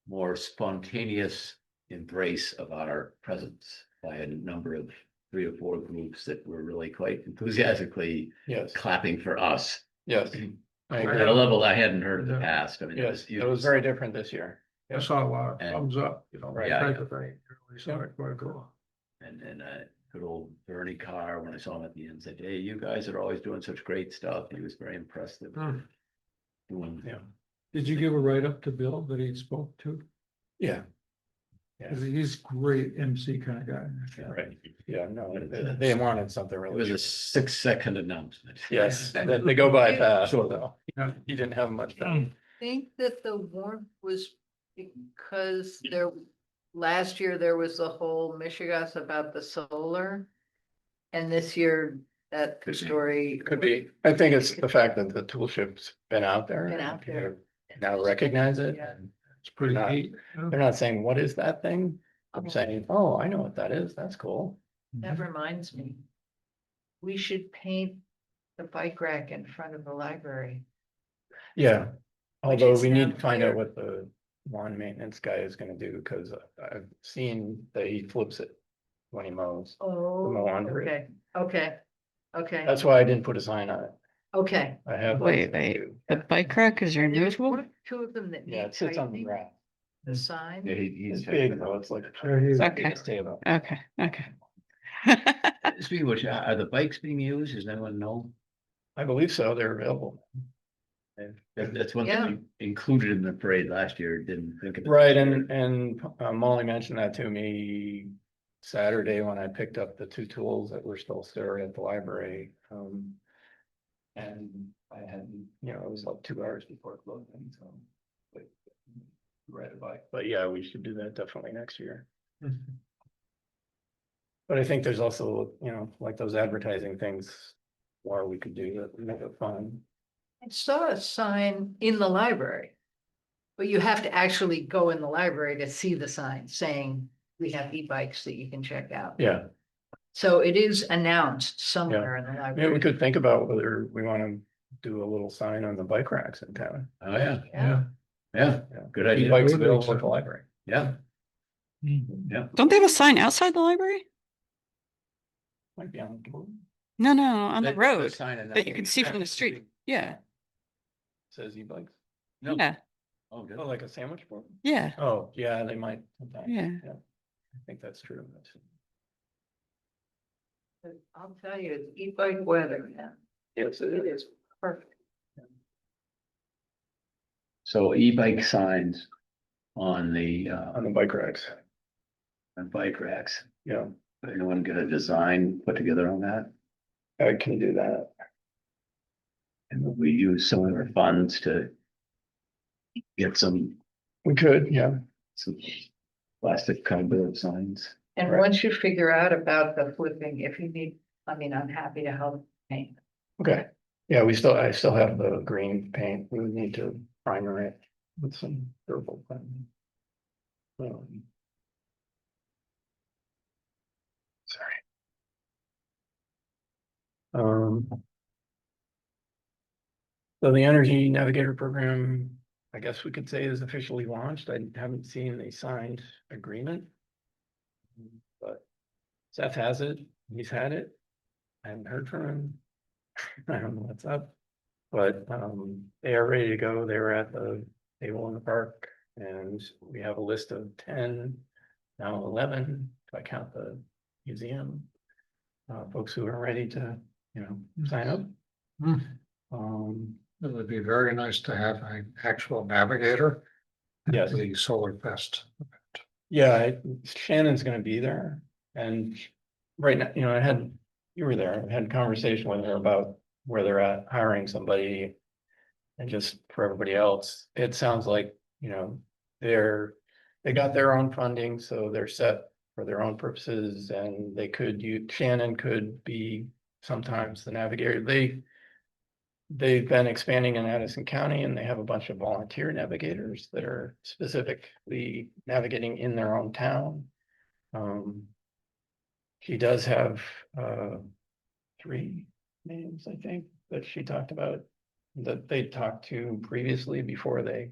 more spontaneous embrace of our presence by a number of 3 or 4 groups that were really quite enthusiastically yes, clapping for us. yes, I At agree. a level I hadn't heard in the Yeah. past. I mean, Yes, it usually was very different this year. I saw a lot of And- thumbs up, you know, Right. that type of thing. We saw Yeah. it quite a cool. And good old Bernie Carr, when I saw him at the end, said, "Hey, you guys are always doing such great stuff." He was very impressed that we Hmm. were doing. Yeah. Did you give a write-up to Bill that he spoke to? Yeah. Yeah. 'Cause he's great MC kind of guy. Right. Yeah, no, they wanted something It really. was a 6-second announcement. Yes, they go by fast, Sure. though. Yeah. He didn't have much time. Think that the warmth was because last year there was the whole mishigas about the solar. And this year, that Could be. story. Could be. I think it's the fact that the tool ship's been out there. Been out there. Now recognize it. Yeah. and It's pretty Not- neat. They're not saying, what is that thing? I'm Oh. saying, oh, I know what that is. That's cool. That reminds me. We should paint the bike rack in front of the library. Yeah. Which Although is we need now to find out clear. what the lawn maintenance guy is gonna do, because I've seen that he flips it when he mows. Oh, under it. okay, okay, okay, That's why I didn't put a sign on it. okay. I have. Wait, that wait. too. The bike rack is And there's removable? one or two of them that Yeah, need it sits on the tightening, rack. the sign. Yeah, he's. It's big though. It's like. Okay. Table. Okay, okay. Speaking of which, are the bikes being used? Does anyone know? I believe so. They're available. That's one Yeah. thing we included in the parade last year, didn't think of it. Right, and Molly mentioned that to me Saturday when I picked up the 2 tools that were still there at the library. And I had, you know, it was like 2 hours before closing, so. Ride a bike, but yeah, we should do that definitely next year. But I think there's also, you know, like those advertising things, more we could do that make it fun. I saw a sign in the library. But you have to actually go in the library to see the sign saying, we have e-bikes that you can check out. Yeah, So it is announced somewhere in the maybe we library. could think about whether we want to do a little sign on the bike racks in town. Oh, yeah, Yeah, yeah, Yeah. good idea. E-bikes Would make available at the sense. library. Yeah, Don't they have a sign outside the library? Might be on the board. No, no, on the The road sign in that you can see from the street. Yeah, Says e-bikes. No. yeah, Oh, good. Oh, like a sandwich board? yeah, Oh, yeah, they might. sometimes. yeah. I think that's true. but I'll tell you, it's e-bike weather, man. Yes, It is perfect. So e-bike signs on the On the bike racks. on bike racks. Yeah, Anyone get a design put together on that? I can do that. And we use some of our funds to get some We could, yeah. plastic cardboard signs. And Right. once you figure out about the flipping, if you need, I mean, I'm happy to help paint. Okay. Yeah, I still have the green paint. We would need to primer it with some durable paint. Sorry. So the Energy Navigator program, I guess we could say is officially launched. I haven't seen the signed agreement. But Seth has it. He's had it. I haven't heard from him. I don't know what's up. But they are ready to go. They were at the table in the park and we have a list of 10, now 11, if I count the museum. Folks who are ready to, sign up. Hmm. Um, It would be very nice to have an actual navigator at Yes. the Solar Fest. yeah, Shannon's gonna be there and right now, you were there, I had a conversation with her about where they're at hiring somebody. And just for everybody else, it sounds like, they got their own funding, so they're set for their own purposes and Shannon could be sometimes the navigator. They've been expanding in Addison County and they have a bunch of volunteer navigators that are specifically navigating in their own town. She does have, 3 names, I think, that she talked about, that they talked to previously before they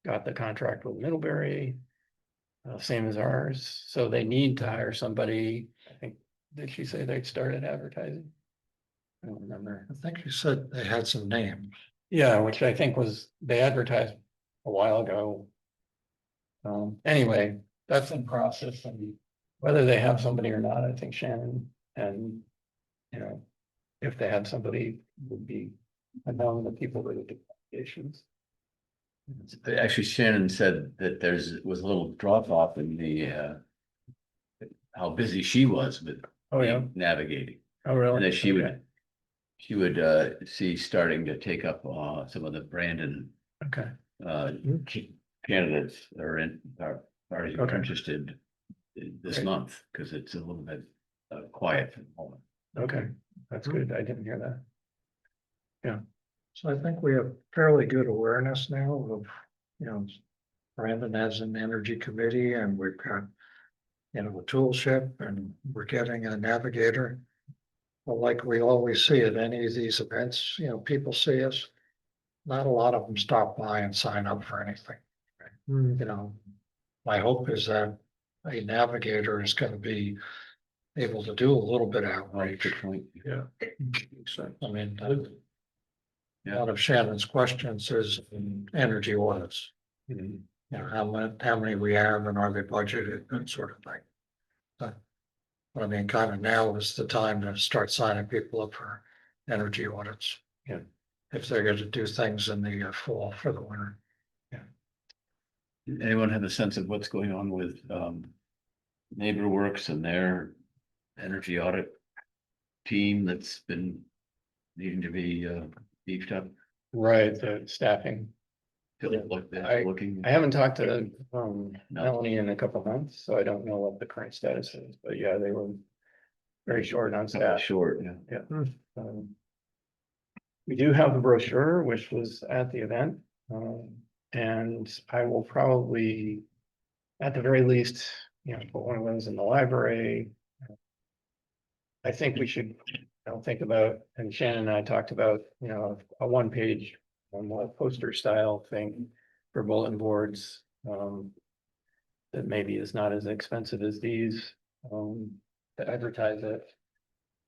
got the contract with Middlebury. Same as ours, so they need to hire somebody. I think, did she say they'd started advertising? I don't remember. I think you said they had some names. Yeah, which I think they advertised a while ago. Anyway, that's in process and whether they have somebody or not, I think Shannon and, if they had somebody would be among the people that would do applications. Actually, Shannon said that was a little drop off in the how busy she was with Oh, yeah. navigating. Oh, really? And that she Okay. would see starting to take up some of the Brandon Okay, candidates are Okay. interested this Great. month, because it's a little bit quiet for the moment. okay, that's good. I didn't hear that. So I think we have fairly good awareness now of, Brandon as an energy committee and we've got, a toolship and we're getting a navigator. But like we always see at any of these events, people see us. Not a lot of them stop by and sign up for anything. My hope is that a navigator is going to be able to do a little bit of outreach. Good point. Yeah. I mean, one of Shannon's questions is energy audits. How many we have and are they budgeted, that sort of thing. But I mean, kind of now is the time to start signing people up for energy audits. Yeah. If they're going to do things in the fall for the winter. Anyone have a sense of what's going on with NeighborWorks and their energy audit team that's been needing to be beefed up? Right, the staffing. Looking. I haven't talked to No. Melanie in a couple of months, so I don't know what the current status is, but yeah, they were very short on staff. Short, yeah. Um, We do have the brochure, which was at the event, and I will probably, at the very least, put one of those in the library. I think we should, think about, and Shannon and I talked about, a one-page, more poster style thing for bulletin boards. That maybe is not as expensive as these, to advertise it.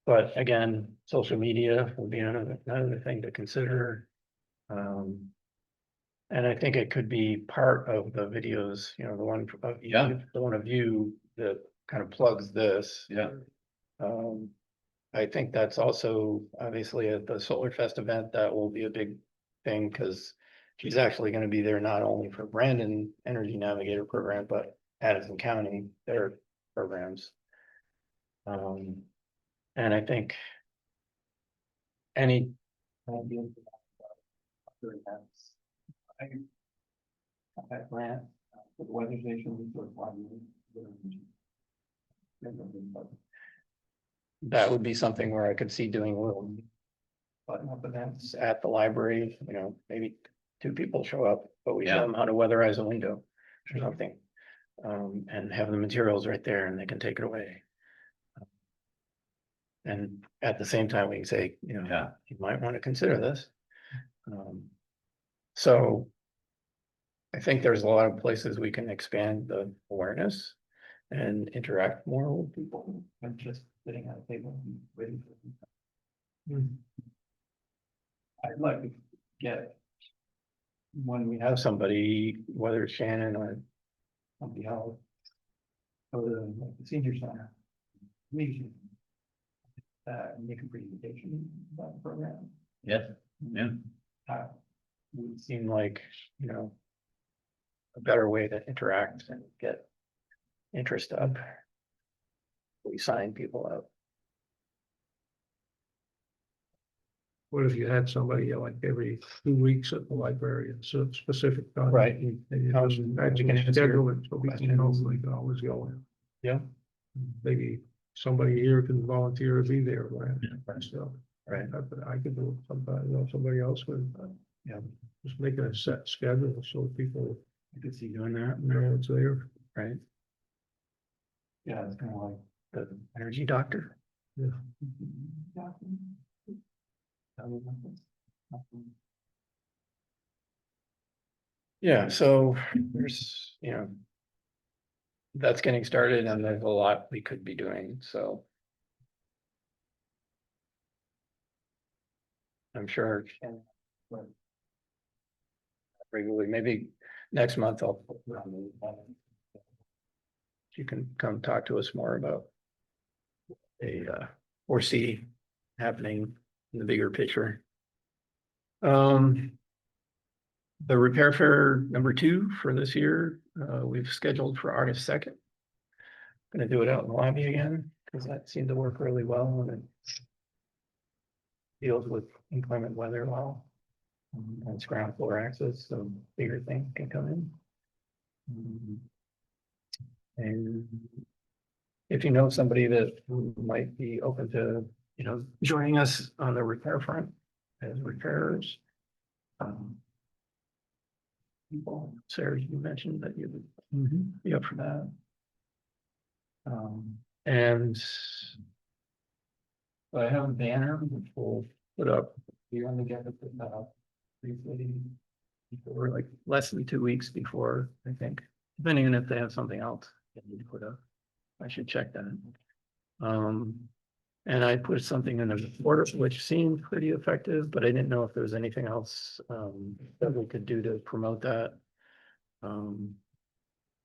But again, social media will be another thing to consider. And I think it could be part of the videos, the one of the one of you that kind of plugs this. Yeah. I think that's also obviously at the Solar Fest event, that will be a big thing because she's actually going to be there not only for Brandon Energy Navigator program, but Addison County, their programs. And I think any. That grant, the weather station. That would be something where I could see doing a little. Button up events at the library, maybe 2 people show up, but we show them how to weatherize a window or something. And have the materials right there and they can take it away. And at the same time, we can say, you might want to consider this. So. I think there's a lot of places we can expand the awareness and interact more with people than just sitting at a table and waiting for them. I'd like to get. When we have somebody, whether it's Shannon or somebody else. Go to like, the senior center. Meeting. Make a presentation about the program. Yes, yeah. Would seem like, you know. A better way to interact and get interest up. We sign people up. What if you had somebody like every 2 weeks at the library, it's a specific time? Right. And you Um, just we actually can answer schedule it, so we can know questions. we can always go in. Yeah. Maybe somebody here can volunteer to be there, right? So, Right. I could do it sometimes, or somebody else could. Yeah. Just make it a set schedule so people I could see doing that, know it's there. right? Yeah, it's kind of like the energy doctor. Yeah. Yeah, so there's, you know. That's getting started and there's a lot we could be doing, so. I'm sure. Regularly, maybe next month I'll. You can come talk to us more about. Foresee happening in the bigger picture. The repair fair number 2 for this year, we've scheduled for August 2nd. Gonna do it out in the lobby again, because that seemed to work really well and it. Deals with inclement weather well. And it's ground floor access, so bigger things can come in. And. If you know somebody that might be open to, you know, joining us on the repair front as repairers. People, Sarah, you mentioned that you would be up for that. And. So I have a banner which we'll put up. You only get it briefly. Before, like less than 2 weeks before, I think, depending on if they have something else they need to put up. I should check that. And I put something in the report, which seemed pretty effective, but I didn't know if there was anything else that we could do to promote that.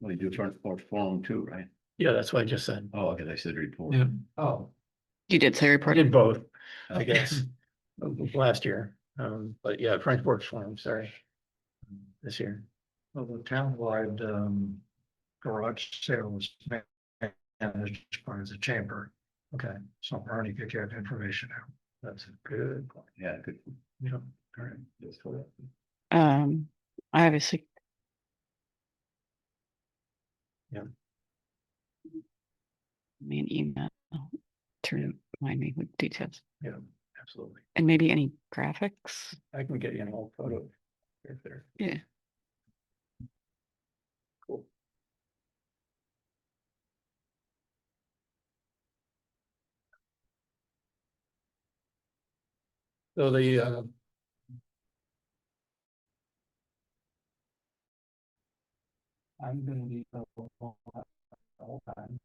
We do transport forum too, right? Yeah, that's what I just said. Oh, okay, I said report. Yeah. Oh, You did say I report. did both, I guess, last year. But yeah, transport forum, sorry. This year. Well, the townwide, garage sale was managed by the chamber, Okay, so Arnie could get information out. that's a good point. Yeah, good. Yeah, all right. Just hold it. I obviously. Yeah. Me an email to remind me with details Yeah, absolutely. and maybe any graphics. I can get you an old photo. If there. Yeah. Cool. So the. I'm gonna be available all the time.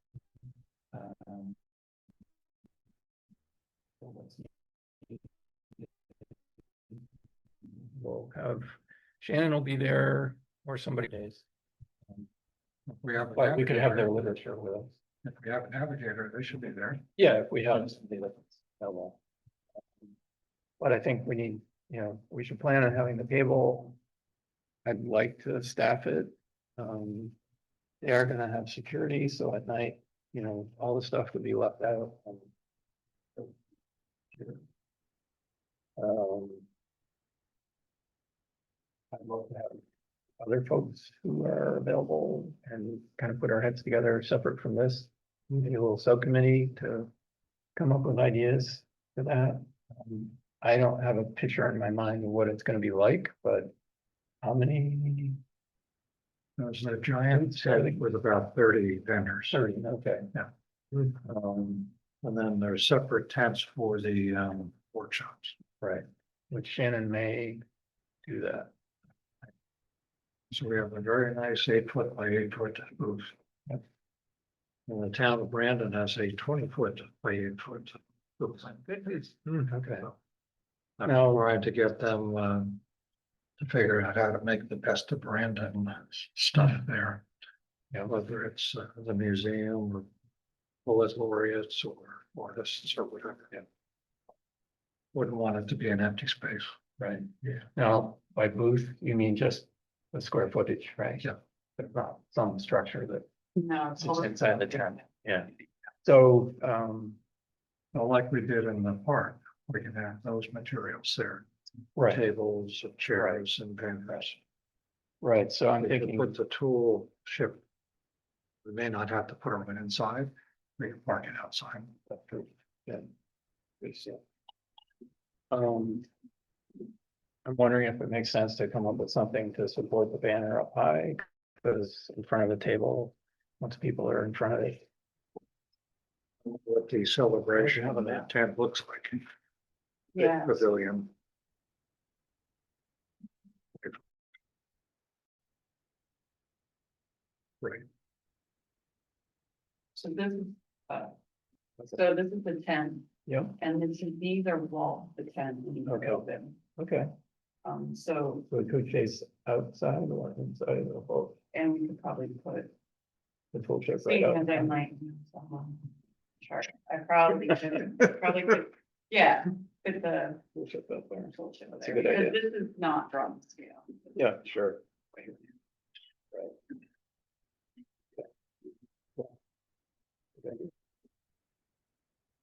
So let's see. We'll have, Shannon will be there or somebody days. If we have, a But we could have their navigator- literature with us. if we have a navigator, they should be there. Yeah, if we have somebody that's available. But I think we need, you know, we should plan on having the table. I'd like to staff it. They are gonna have security, so at night, you know, all the stuff would be left out. I'd love to have other folks who are available and kind of put our heads together separate from this. Maybe a little subcommittee to come up with ideas for that. I don't have a picture in my mind of what it's gonna be like, but how many? There's a giant set with about 30 vendors. 30, okay. And then there's separate tents for the, workshops. Right, which Shannon may do that. So we have a very nice 8 foot by 8 foot booth. Yep. And the town of Brandon has a 20 foot by 8 foot booth. Okay. I'm No. trying to get them, to figure out how to make the best of Brandon stuff there. Yeah. Whether it's the museum or poet laureates or artists or whatever. Yeah. Wouldn't want it to be an empty space. Right. Yeah. Now, by booth, you mean just the square footage, right? Yeah. But not some structure that No, it's sits all- inside the tent, yeah. So, Well, like we did in the park, we can have those materials there, right, tables, and chairs and benches. right, so I'm We could thinking, put the tool ship. We may not have to put them inside, we can park it outside. yeah. Um. I'm wondering if it makes sense to come up with something to support the banner up high, because in front of the table, once people are in front of it. What the celebration of that tent looks like. Big Yeah. Pavilion. Right. So this is, so this is the 10, Yep, and these are walls, the 10, when you Okay. open. okay, So, so it could face outside or inside or both, and we could probably put, the tool shed right speaking up. of that, might, chart, I probably could, yeah, put the. Tool shed up there. tool shed That's a there, good idea. because this is not drum scale. Yeah, sure.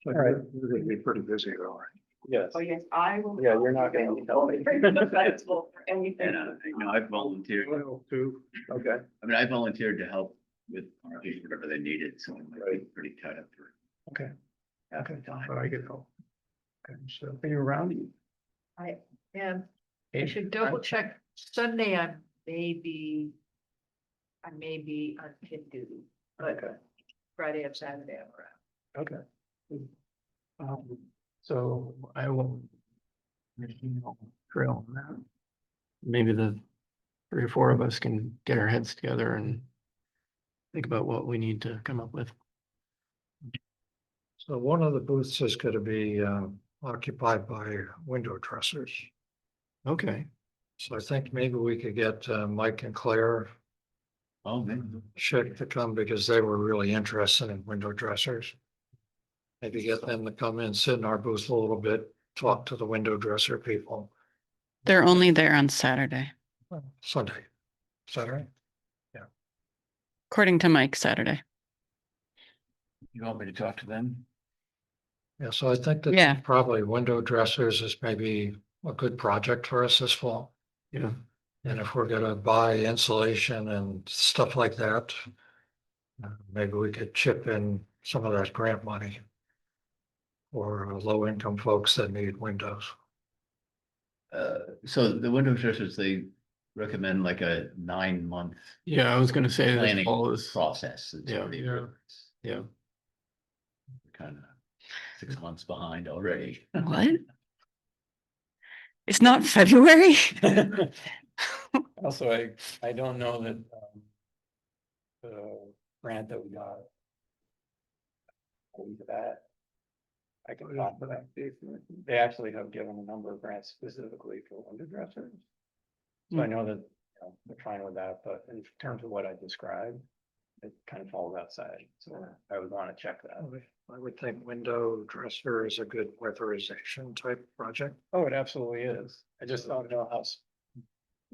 So All right. you're gonna be pretty busy though, right? Yes, Oh, yes, I will. Yeah, you're not gonna be helping. Festival for anything. And, I've volunteered, okay, I mean, I volunteered to help with whatever they needed, so it might be pretty tight up for okay, half the time. but I get help. Okay, so are you around? Yeah, I Hey, should double check. Sunday, I may be on kid duty, but Okay, Friday and Saturday I'm around. okay. So I will. Trail on that. Maybe the 3 or 4 of us can get our heads together and think about what we need to come up with. So one of the booths is gonna be occupied by window dressers. Okay, So I think maybe we could get Mike and Claire Oh, man. Schick to come because they were really interested in window dressers. Maybe get them to come in, sit in our booth a little bit, talk to the window dresser people. They're only there on Saturday, Sunday, Saturday. according to Mike, Saturday. You want me to talk to them? Yeah, so I think Yeah. that probably window dressers is maybe a good project for us this fall. yeah, And if we're gonna buy insulation and stuff like that, maybe we could chip in some of that grant money for low income folks that need windows. So the window dressers, they recommend like a 9-month yeah, I was gonna say this planning fall is, process. It's Yeah. already- Yeah. yeah. Kind of 6 months behind already. What? It's not February? Also, I don't know that, the grant that we got. Into that. I can talk to that. They actually have given a number of grants specifically for window dressers. So I know that, they're trying with that, but in terms of what I described, it kind of falls outside, so I would want to check that. I would think window dresser is a good weatherization type project. Oh, it absolutely is. I just don't know how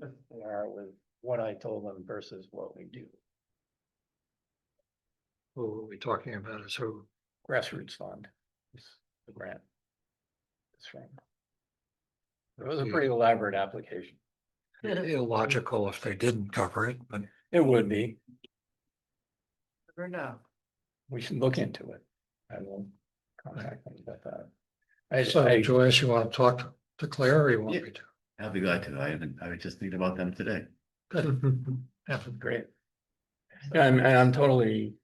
they are with what I told them versus what we do. Who are we talking about is who? Grassroots Fund is the grant. It's from. It was a pretty elaborate application. Illogical if they didn't cover it, but It would be. Never know. We should look into it. I will contact them about that. so Joyce, you want to talk to Claire or you want me to? I'll be glad to. I was just thinking about them today. Yeah. Great. Yeah, I'm totally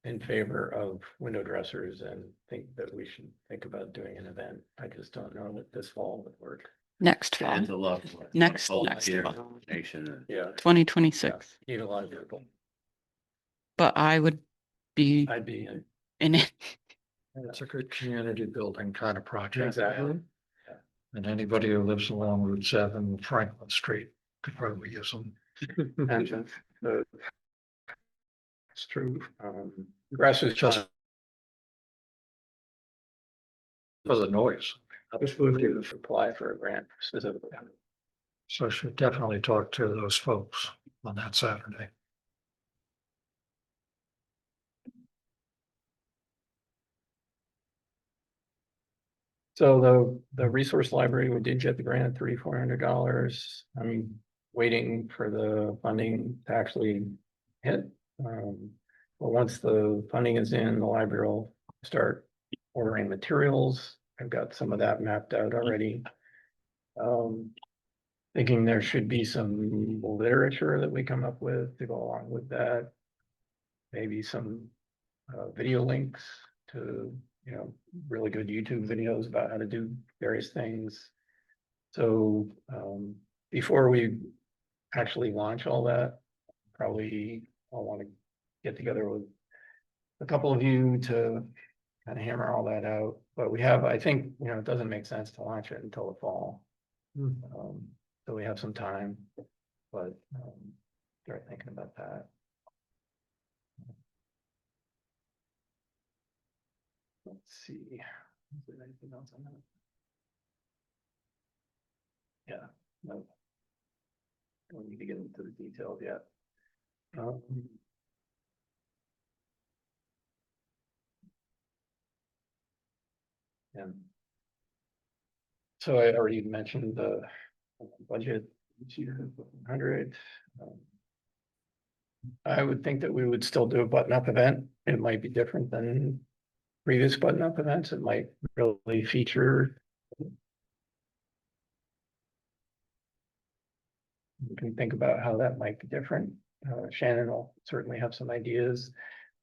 in favor of window dressers and think that we should think about doing an event. I just don't know that this fall would work. Next fall, It's a lot. of work. Next Volunteer fall. coordination. Yeah. 2026, Need a lot of people. but I would be I'd be. in it. It's a good community building kind of project. Exactly. And anybody who lives along Route 7, Franklin Street could probably use them. And, it's true, grass is Just just. for the noise. To apply for a grant specifically. So I should definitely talk to those folks on that Saturday. So the resource library, we did get the grant, $300-400. I'm waiting for the funding to actually hit. But once the funding is in, the library will start ordering materials. I've got some of that mapped out already. Thinking there should be some literature that we come up with to go along with that. Maybe some video links to, really good YouTube videos about how to do various things. So before we actually launch all that, probably I'll want to get together with a couple of you to kind of hammer all that out. But we have, I think, it doesn't make sense to launch it until the fall. So we have some time, but start thinking about that. Let's see. Is there anything else on that? Yeah, no. Don't need to get into the details yet. And so I already mentioned the budget, 100. I would think that we would still do a button-up event. It might be different than previous button-up events. It might really feature. You can think about how that might be different. Shannon will certainly have some ideas.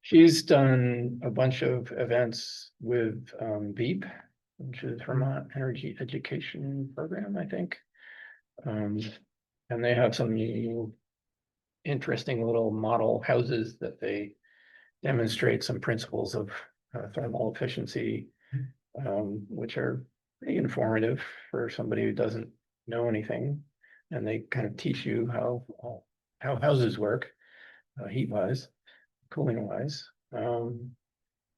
She's done a bunch of events with VEEP, which is Vermont Energy Education Program, I think. And they have some new interesting little model houses that they demonstrate some principles of thermal efficiency, which are pretty informative for somebody who doesn't know anything. And they kind of teach you how houses work, heat wise, cooling wise.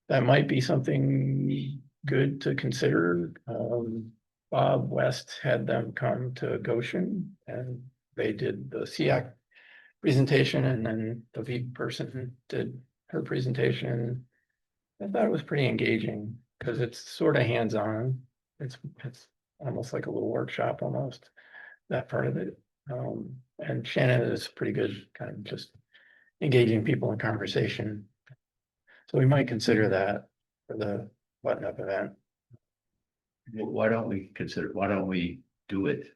That might be something good to consider. Bob West had them come to Goshen and they did the SEAC presentation, and then the VEEP person did her presentation. I thought it was pretty engaging because it's sort of hands-on. It's almost like a little workshop almost, that part of it. And Shannon is pretty good, kind of just engaging people in conversation. So we might consider that for the button-up event. Why don't we do it?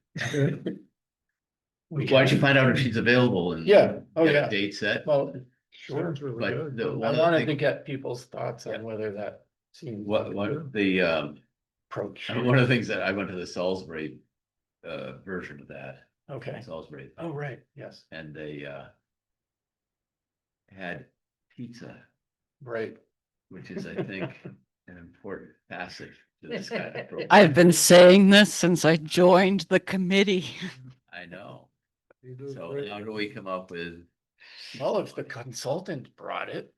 We Why don't you can- find out if she's available and Yeah, oh get a yeah, date set? well, sure. Sounds really But good. the I one of wanted the to things, get people's thoughts Yeah. on whether that seemed. what the Approach. one of the things that I went to the Salisbury version of that, Okay, Salisbury, oh, right, yes, and they had pizza, right. which is, I think, an important facet to this kind of program. I've been saying this since I joined the committee. I know. You do So great. how do we come up with? Well, if the consultant brought it,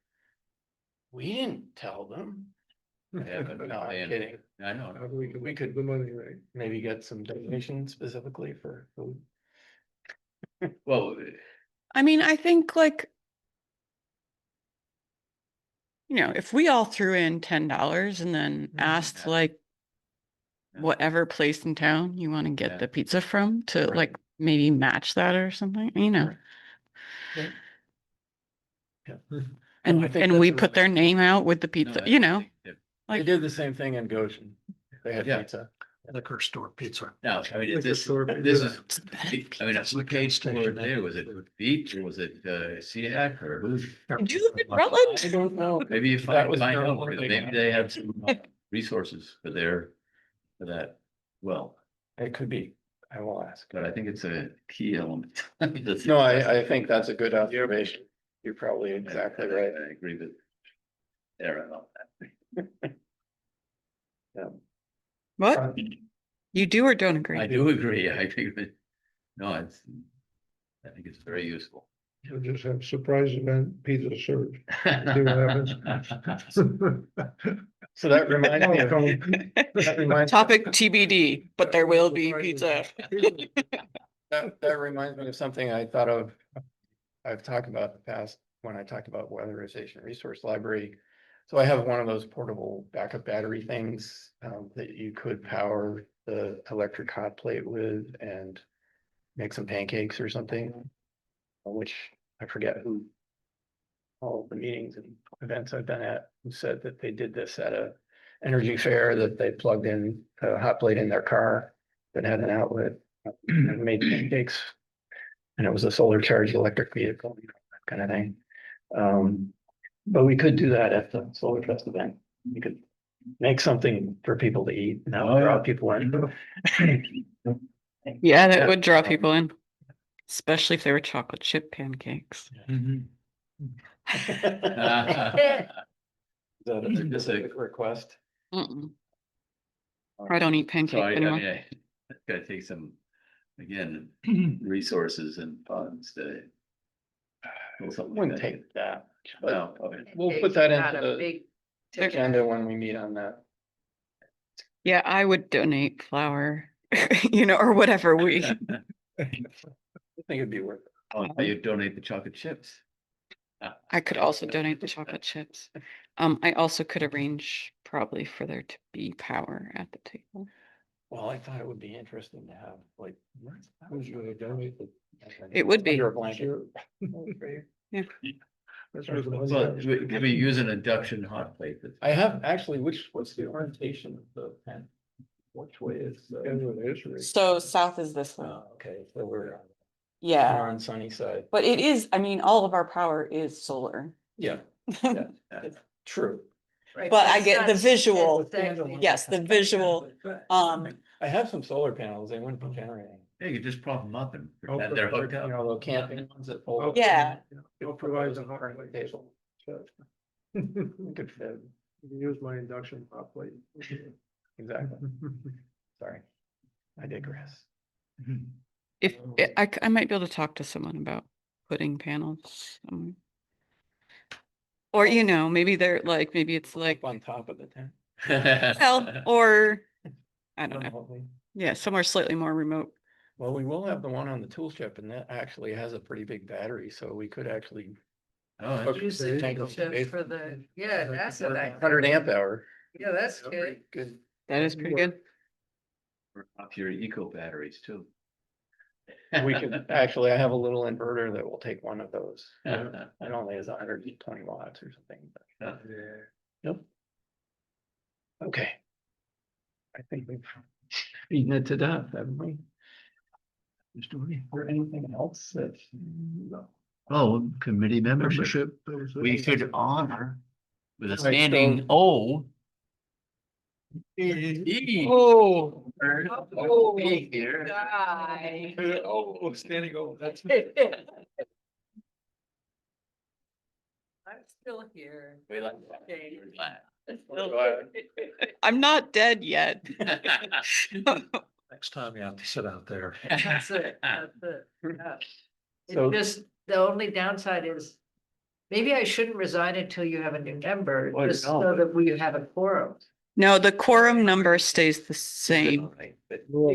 we didn't tell them. Yeah, but No, I'm kidding. I know. How do we could The money, right? maybe get some donations specifically for food. Well, I mean, I think like, if we all threw in $10 and then asked Yeah. like Yeah. whatever place in town you want to Yeah. get the pizza from to Right. like maybe match that or something, Right. Yeah. and I think and that's we a put their really- name out with the no, pizza, I think They like did the same thing in Goshen. They had Yeah. pizza. Liquor store pizza. No, I mean, Liquor this store, is, it's better. I mean, who paid for it there? Was it Beach or was it SEAC or who? Did you live in I Rutland? don't know. Maybe you That was find very out, because early maybe on. they have some resources for that. Well, It could be. I will ask. but I think it's a key element. No, I think that's a good observation. You're probably exactly right. I agree with Aaron on that. What? You do or don't agree? I do agree. I think that, no, I think it's very useful. We'll just have surprise event, pizza served. See what happens. So that reminds me of. Topic TBD, but there will be pizza. That reminds me of something I thought of. I've talked about in the past when I talked about weatherization resource library. So I have one of those portable backup battery things that you could power the electric hot plate with and make some pancakes or something. Which I forget who. All the meetings and events I've been at, who said that they did this at a energy fair, that they plugged in a hot plate in their car that had an outlet and made pancakes. And it was a solar charged electric vehicle, that kind of thing. But we could do that at the Solar Fest event. We could make something for people to eat and that would draw people in. Yeah, that would draw people in, especially if they were chocolate chip pancakes. Is that a Just a- specific request? Mm-mm. I don't eat So pancakes I anymore. mean, I gotta take some, again, resources and funds to. pull something like Wouldn't that. take that. No, But okay. we'll put that Not into a the big agenda when we meet on that. Yeah, I would donate flour, or whatever we. I think it'd be worth it. Oh, you donate the chocolate chips. I could also donate the chocolate chips. I also could arrange probably for there to be power at the table. Well, I thought it would be interesting to have like. Who's gonna donate the? It would be. Under a blanket. Yeah. That's where the money Well, goes. maybe use an induction hot plate. I have actually, what's the orientation of the pen? Which way is? Depends what it is, Rick. So south is this way. Okay, so we're Yeah, on sunny side. but it is, all of our power is solar. Yeah, true. Right, But I it's get not the visual, exactly- yes, the visual, I have some solar panels. They wouldn't be generating. Yeah, you just prop them up and Oh, pretend they're hooked You up. know, the camping ones that fold. up. Yeah. It provides a hot Front plate. table. You Good fit, can use my induction hot plate. exactly. Sorry. I digress. if, I might be able to talk to someone about putting panels. Or, maybe maybe it's like, Up on top of the tent. well, or, I don't know, yeah, somewhere slightly more remote. Well, we will have the one on the tool ship and that actually has a pretty big battery, so we could actually. Oh, that's- Use the Tank jingle of chips space. for the, yeah, that's what I. 100 amp hour. Yeah, that's good. Good. That is pretty good. Up your eco batteries too. We could, actually, I have a little inverter that will take one of those. It only is 120 watts or something. but- Yep. Okay. I think we've beaten it to death, haven't we? Is there anything else that? Oh, committee membership. Membership. We should honor with a Right, standing so- O. Oh. Oh, here. Guy. Oh, standing over, that's. I'm still here. We like Okay. I'm not dead yet. Next time you have to sit out there. That's it, that's it. Yeah. So- It just, the only downside is, maybe I shouldn't resign until you have a new member, Well, just no, so but- that we have a quorum. No, the quorum number stays the same.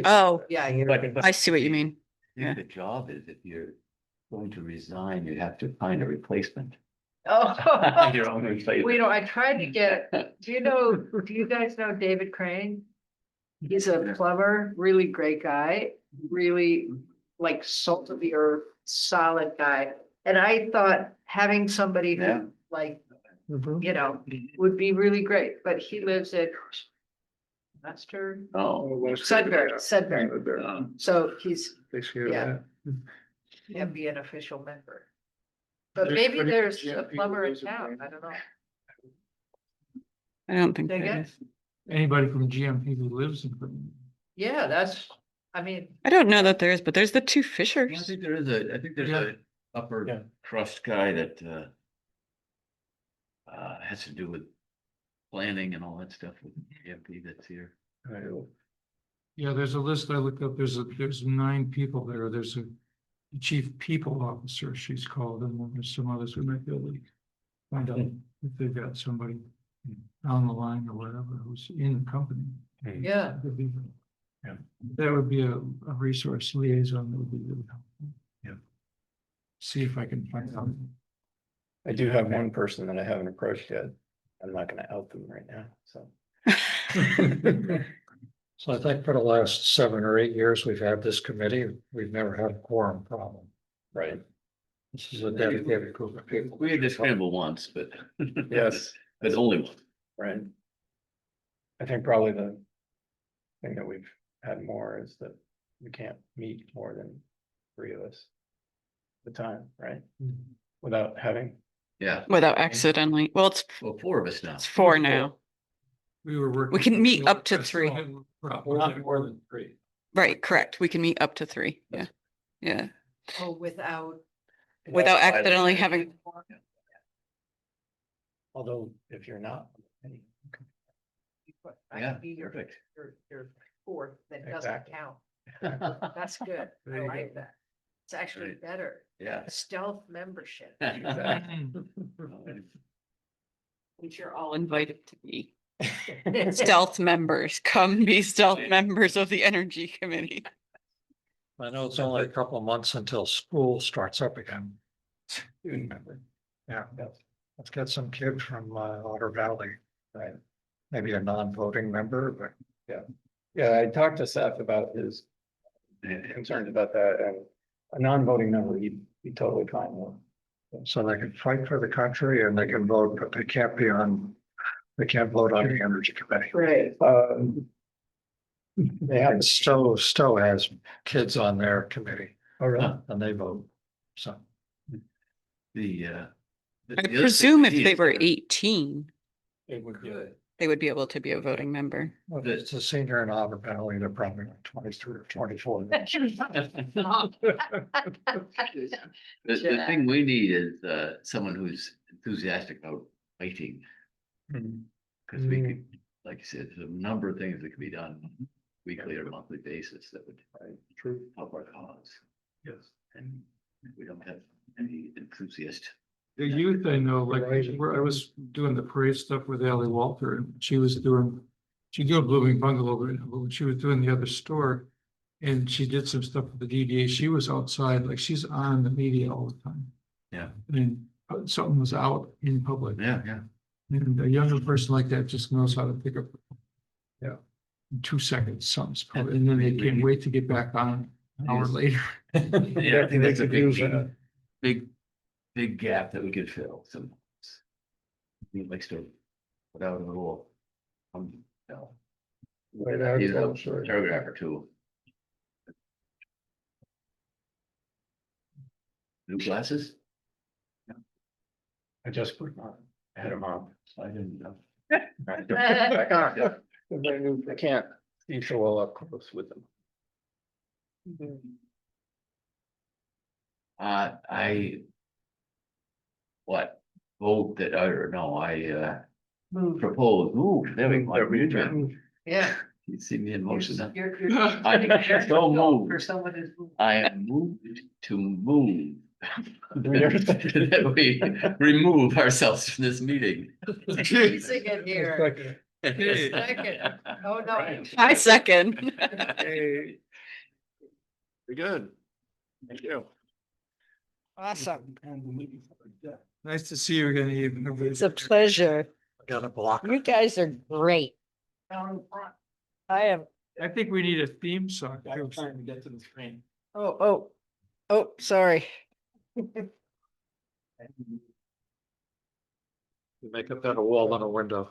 Oh, Yeah, you're But- right. but- I see what you mean. I think the job is if you're going to resign, you have to find a replacement. Oh, Your own replacement. we know, I tried to get, do you guys know David Crane? He's a plumber, really great guy, really like salt of the earth, solid guy. And I thought having somebody Yeah. who like, would be really great, but he lives at Master, Oh. Sudbury. So he's, Takes care of Yeah. that. can't be an official member. But There's maybe pretty there's good a people plumber in lives in town, Crane. I don't know. I don't think Say there again? is. Anybody from GMP who lives in. Crane. Yeah, that's, I mean, I don't know that there is, but there's the two Yeah, I Fishers. think I think there's Yeah. a upper Yeah. crust guy that has to do with planning and all that stuff with GMP that's here. Yeah, there's a list I looked up. There's 9 people there. There's a chief people officer, she's called, and then there's some others we might be able to find out if they've got somebody on the line or whatever who's in the company. Yeah. Yeah. That would be a resource liaison that would be really helpful. Yeah. See if I can find out. I do have one person that I haven't approached yet. I'm not gonna out them right now, so. So I think for the last 7 or 8 years we've had this committee, we've never had a quorum problem. Right, This is a dedicated group of people. We had to scramble once, but. yes, But only one. right. I think probably the thing that we've had more is that we can't meet more than 3 of us at the time, right? Without having, Yeah, Without accidentally, well, well, 4 of us now. it's 4 now. We were working. We can meet up to 3. not more than 3. Right, correct. We can meet up to 3. Yeah. Yeah. Oh, without. Without accidentally having, Although if you're not. any- I Yeah, could be your, perfect. your fourth that doesn't Exactly. count. That's good. There I you like go. that. It's actually Right. better. Yeah. Stealth membership. which you're all invited to be stealth members. Come be stealth members of the Energy Committee. I know it's only a couple of months until school starts up again. Student member. Yeah, Yes. let's get some kid from Otter Valley, Right. maybe a non-voting member, but Yeah, I talked to Seth about his concerns about that, and a non-voting member, he'd be totally fine with. so they can fight for the country and they can vote, but they can't vote on the energy committee. Right. They have, And Stowe has kids on their committee oh, really? and they vote, so. The I other presume if thing they is, were 18, It would be. they would be able to be a voting member. Well, it's a senior in Otter Valley, they're probably like 23 or 24. The thing we need is someone who's enthusiastic about fighting. Because we could, like you said, there's a number of things that could be done weekly or monthly basis that would help our cause. Yes. And we don't have any enthusiast. The youth I know, like, Right. where I was doing the parade stuff with Ally Walter, and she did a blooming bungalow, but when she was doing the other store. And she did some stuff with the DDA, she was outside, like, she's on the media all the time. Yeah. And something was out in public, Yeah, yeah. and a younger person like that just knows how to pick up. Yeah. In 2 seconds, something's probably, and then they can't wait to get back on an hour Yes. later. Yeah, I think that's a could use big, big gap that we could fill sometimes. He likes to put out a little, no, Right out, you know, sure. paragraph or 2. New glasses? I just put them on. I had them on. I didn't know. Back on, yeah. I can't see so well up close with them. I. What? Vote that, or no, I Move. propose, ooh, there we That we go. adjourn. Yeah. You see me in motion now. You're I so moved. for someone who's. I am moved to move. Do we ever say- That we remove ourselves from this meeting. Freezing it here. Hey. Second. Oh, no. Right. I second. Hey. Be good. Thank you. Awesome. Nice to see you again, Eve. It's a pleasure. Got a block. You guys are great. Down front. I am, I think we need a theme song. I'm too. trying to get to the screen. oh, sorry. You make up that a wall and a window.